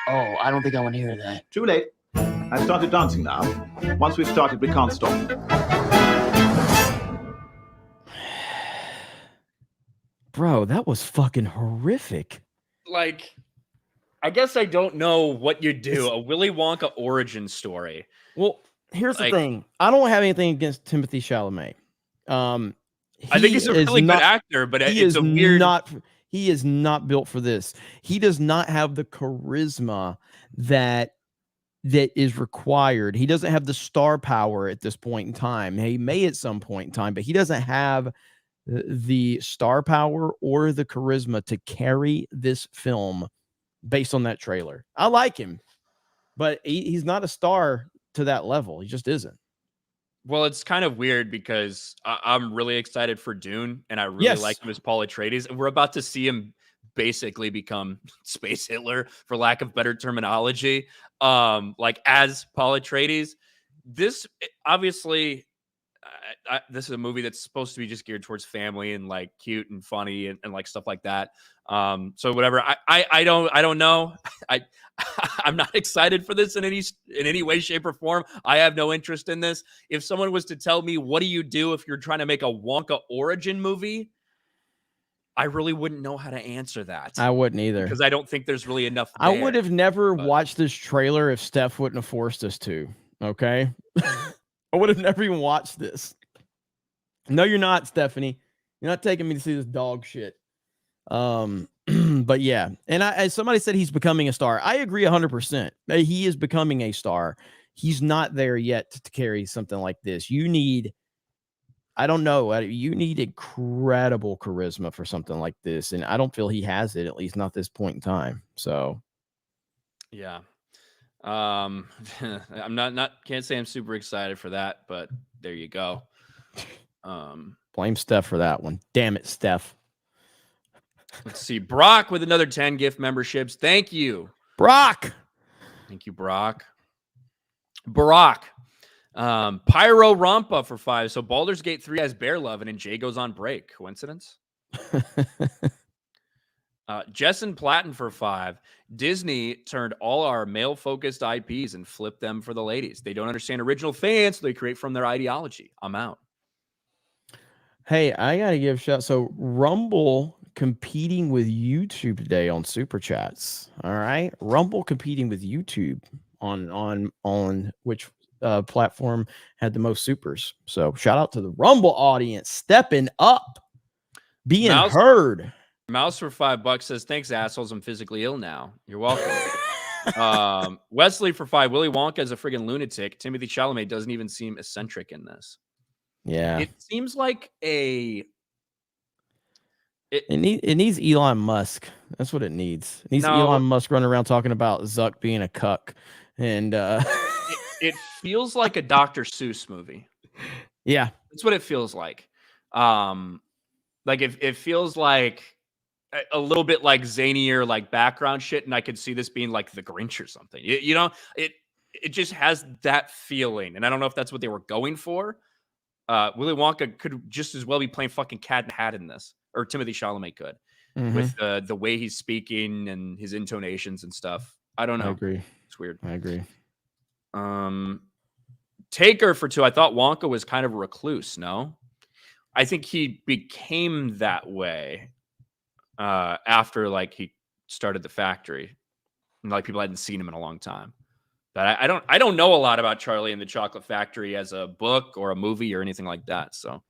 Oh, I don't think I want to hear that.
Too late. I've started dancing now. Once we've started, we can't stop.
Bro, that was fucking horrific.
Like, I guess I don't know what you do. A Willy Wonka origin story.
Well, here's
Like-
the thing. I don't have anything against Timothy Chalamet.
I think he's a really good actor, but
he
it's
is
a weird.
He is not built for this. He does not have the charisma that is required. He doesn't have the star power at this point in time. He may at some point in time, but he doesn't have the star power or the charisma to carry this film based on that trailer. I like him, but he's not a star to that level. He just isn't.
Well, it's kind of weird because I'm really excited for Dune, and I really like him as Paul Atreides, and we're about to see him basically become Space Hitler, for lack of better terminology, like as Paul Atreides. This obviously, this is a movie that's supposed to be just geared towards family and like cute and funny and like stuff like that. So whatever. I don't know. I'm not excited for this in any way, shape, or form. I have no interest in this. If someone was to tell me, what do you do if you're trying to make a Wonka origin movie? I really wouldn't know how to answer that.
I wouldn't either.
Because I don't think there's really enough there.
I would have never watched this trailer if Steph wouldn't have forced us to. Okay. I would have never even watched this. No, you're not, Stephanie. You're not taking me to see this dog shit. But yeah. And as somebody said, he's becoming a star. I agree 100%. He is becoming a star. He's not there yet to carry something like this. You need, I don't know, you need incredible charisma for something like this. And I don't feel he has it, at least not this point in time. So
yeah. I'm can't say I'm super excited for that, but there you go.
Blame Steph for that one. Damn it, Steph.
Let's see. Brock with another 10 gift memberships. Thank you,
Brock.
Thank you, Brock. Barack. Pyro Rampa for 5. So Baldur's Gate 3 has Bear Love, and then Jay goes on break. Coincidence? Jessen Platten for 5. Disney turned all our male-focused IPs and flipped them for the ladies. They don't understand original fans, so they create from their ideology. I'm out.
Hey, I gotta give a shout. So Rumble competing with YouTube today on Super Chats. All right, Rumble competing with YouTube on which platform had the most supers. So shout out to the Rumble audience stepping up, being heard.
Mouse for $5 says, "Thanks, assholes. I'm physically ill now." You're welcome. Wesley for 5. Willy Wonka is a friggin' lunatic. Timothy Chalamet doesn't even seem eccentric in this.
Yeah,
it seems like a.
It needs Elon Musk. That's what it needs. It needs Elon Musk running around talking about Zuck being a cuck, and
it feels like a Dr. Seuss movie.
Yeah,
that's what it feels like. Like it feels like a little bit like zanier, like background shit, and I could see this being like The Grinch or something. You know, it just has that feeling, and I don't know if that's what they were going for. Willy Wonka could just as well be playing fucking Cat in the Hat in this, or Timothy Chalamet could, with the way he's speaking and his intonations and stuff. I don't know.
I agree.
It's weird.
I agree.
Taker for 2. I thought Wonka was kind of a recluse. No, I think he became that way after like he started the factory, and like people hadn't seen him in a long time. But I don't know a lot about Charlie and the Chocolate Factory as a book or a movie or anything like that. So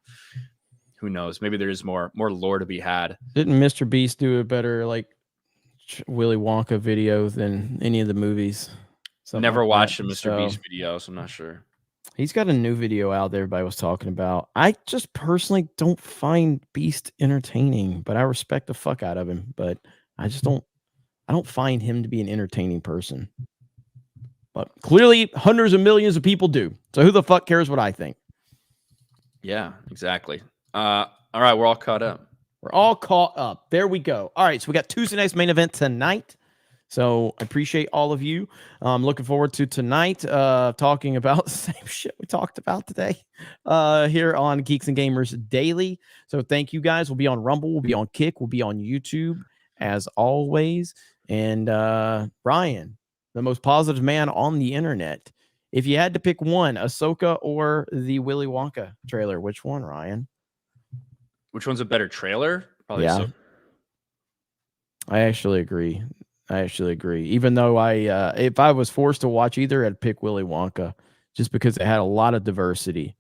who knows? Maybe there is more lore to be had.
Didn't Mr. Beast do a better like Willy Wonka video than any of the movies?
Never watched a Mr. Beast video, so I'm not sure.
He's got a new video out there everybody was talking about. I just personally don't find Beast entertaining, but I respect the fuck out of him. But I don't find him to be an entertaining person. But clearly hundreds of millions of people do. So who the fuck cares what I think?
Yeah, exactly. All right, we're all caught up.
We're all caught up. There we go. All right, so we got Tuesday night's main event tonight. So I appreciate all of you. I'm looking forward to tonight talking about the same shit we talked about today here on Geeks and Gamers Daily. So thank you guys. We'll be on Rumble. We'll be on Kick. We'll be on YouTube as always. And Ryan, the most positive man on the internet. If you had to pick one, Ahsoka or the Willy Wonka trailer, which one, Ryan?
Which one's a better trailer? Probably
yeah.
Ahsoka.
I actually agree. Even though if I was forced to watch either, I'd pick Willy Wonka just because it had a lot of diversity,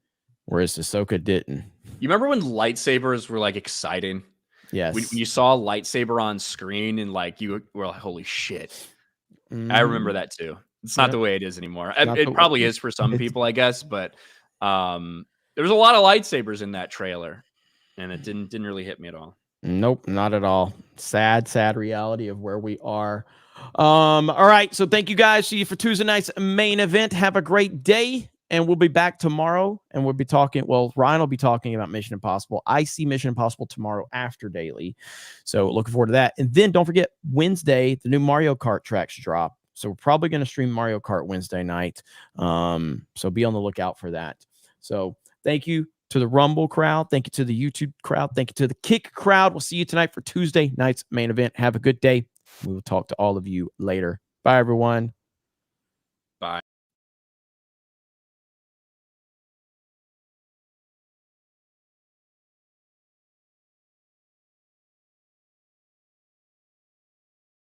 whereas Ahsoka didn't.
You remember when lightsabers were like exciting?
Yes.
When you saw a lightsaber on screen and like you were like, holy shit. I remember that too. It's not the way it is anymore. It probably is for some people, I guess, but there was a lot of lightsabers in that trailer, and it didn't really hit me at all.
Nope, not at all. Sad reality of where we are. All right, so thank you guys. See you for Tuesday night's main event. Have a great day, and we'll be back tomorrow, and we'll be talking. Well, Ryan will be talking about Mission Impossible. I see Mission Impossible tomorrow after Daily, so looking forward to that. And then don't forget Wednesday, the new Mario Kart tracks drop. So we're probably going to stream Mario Kart Wednesday night. So be on the lookout for that. So thank you to the Rumble crowd. Thank you to the YouTube crowd. Thank you to the Kick crowd. We'll see you tonight for Tuesday night's main event. Have a good day. We will talk to all of you later. Bye, everyone.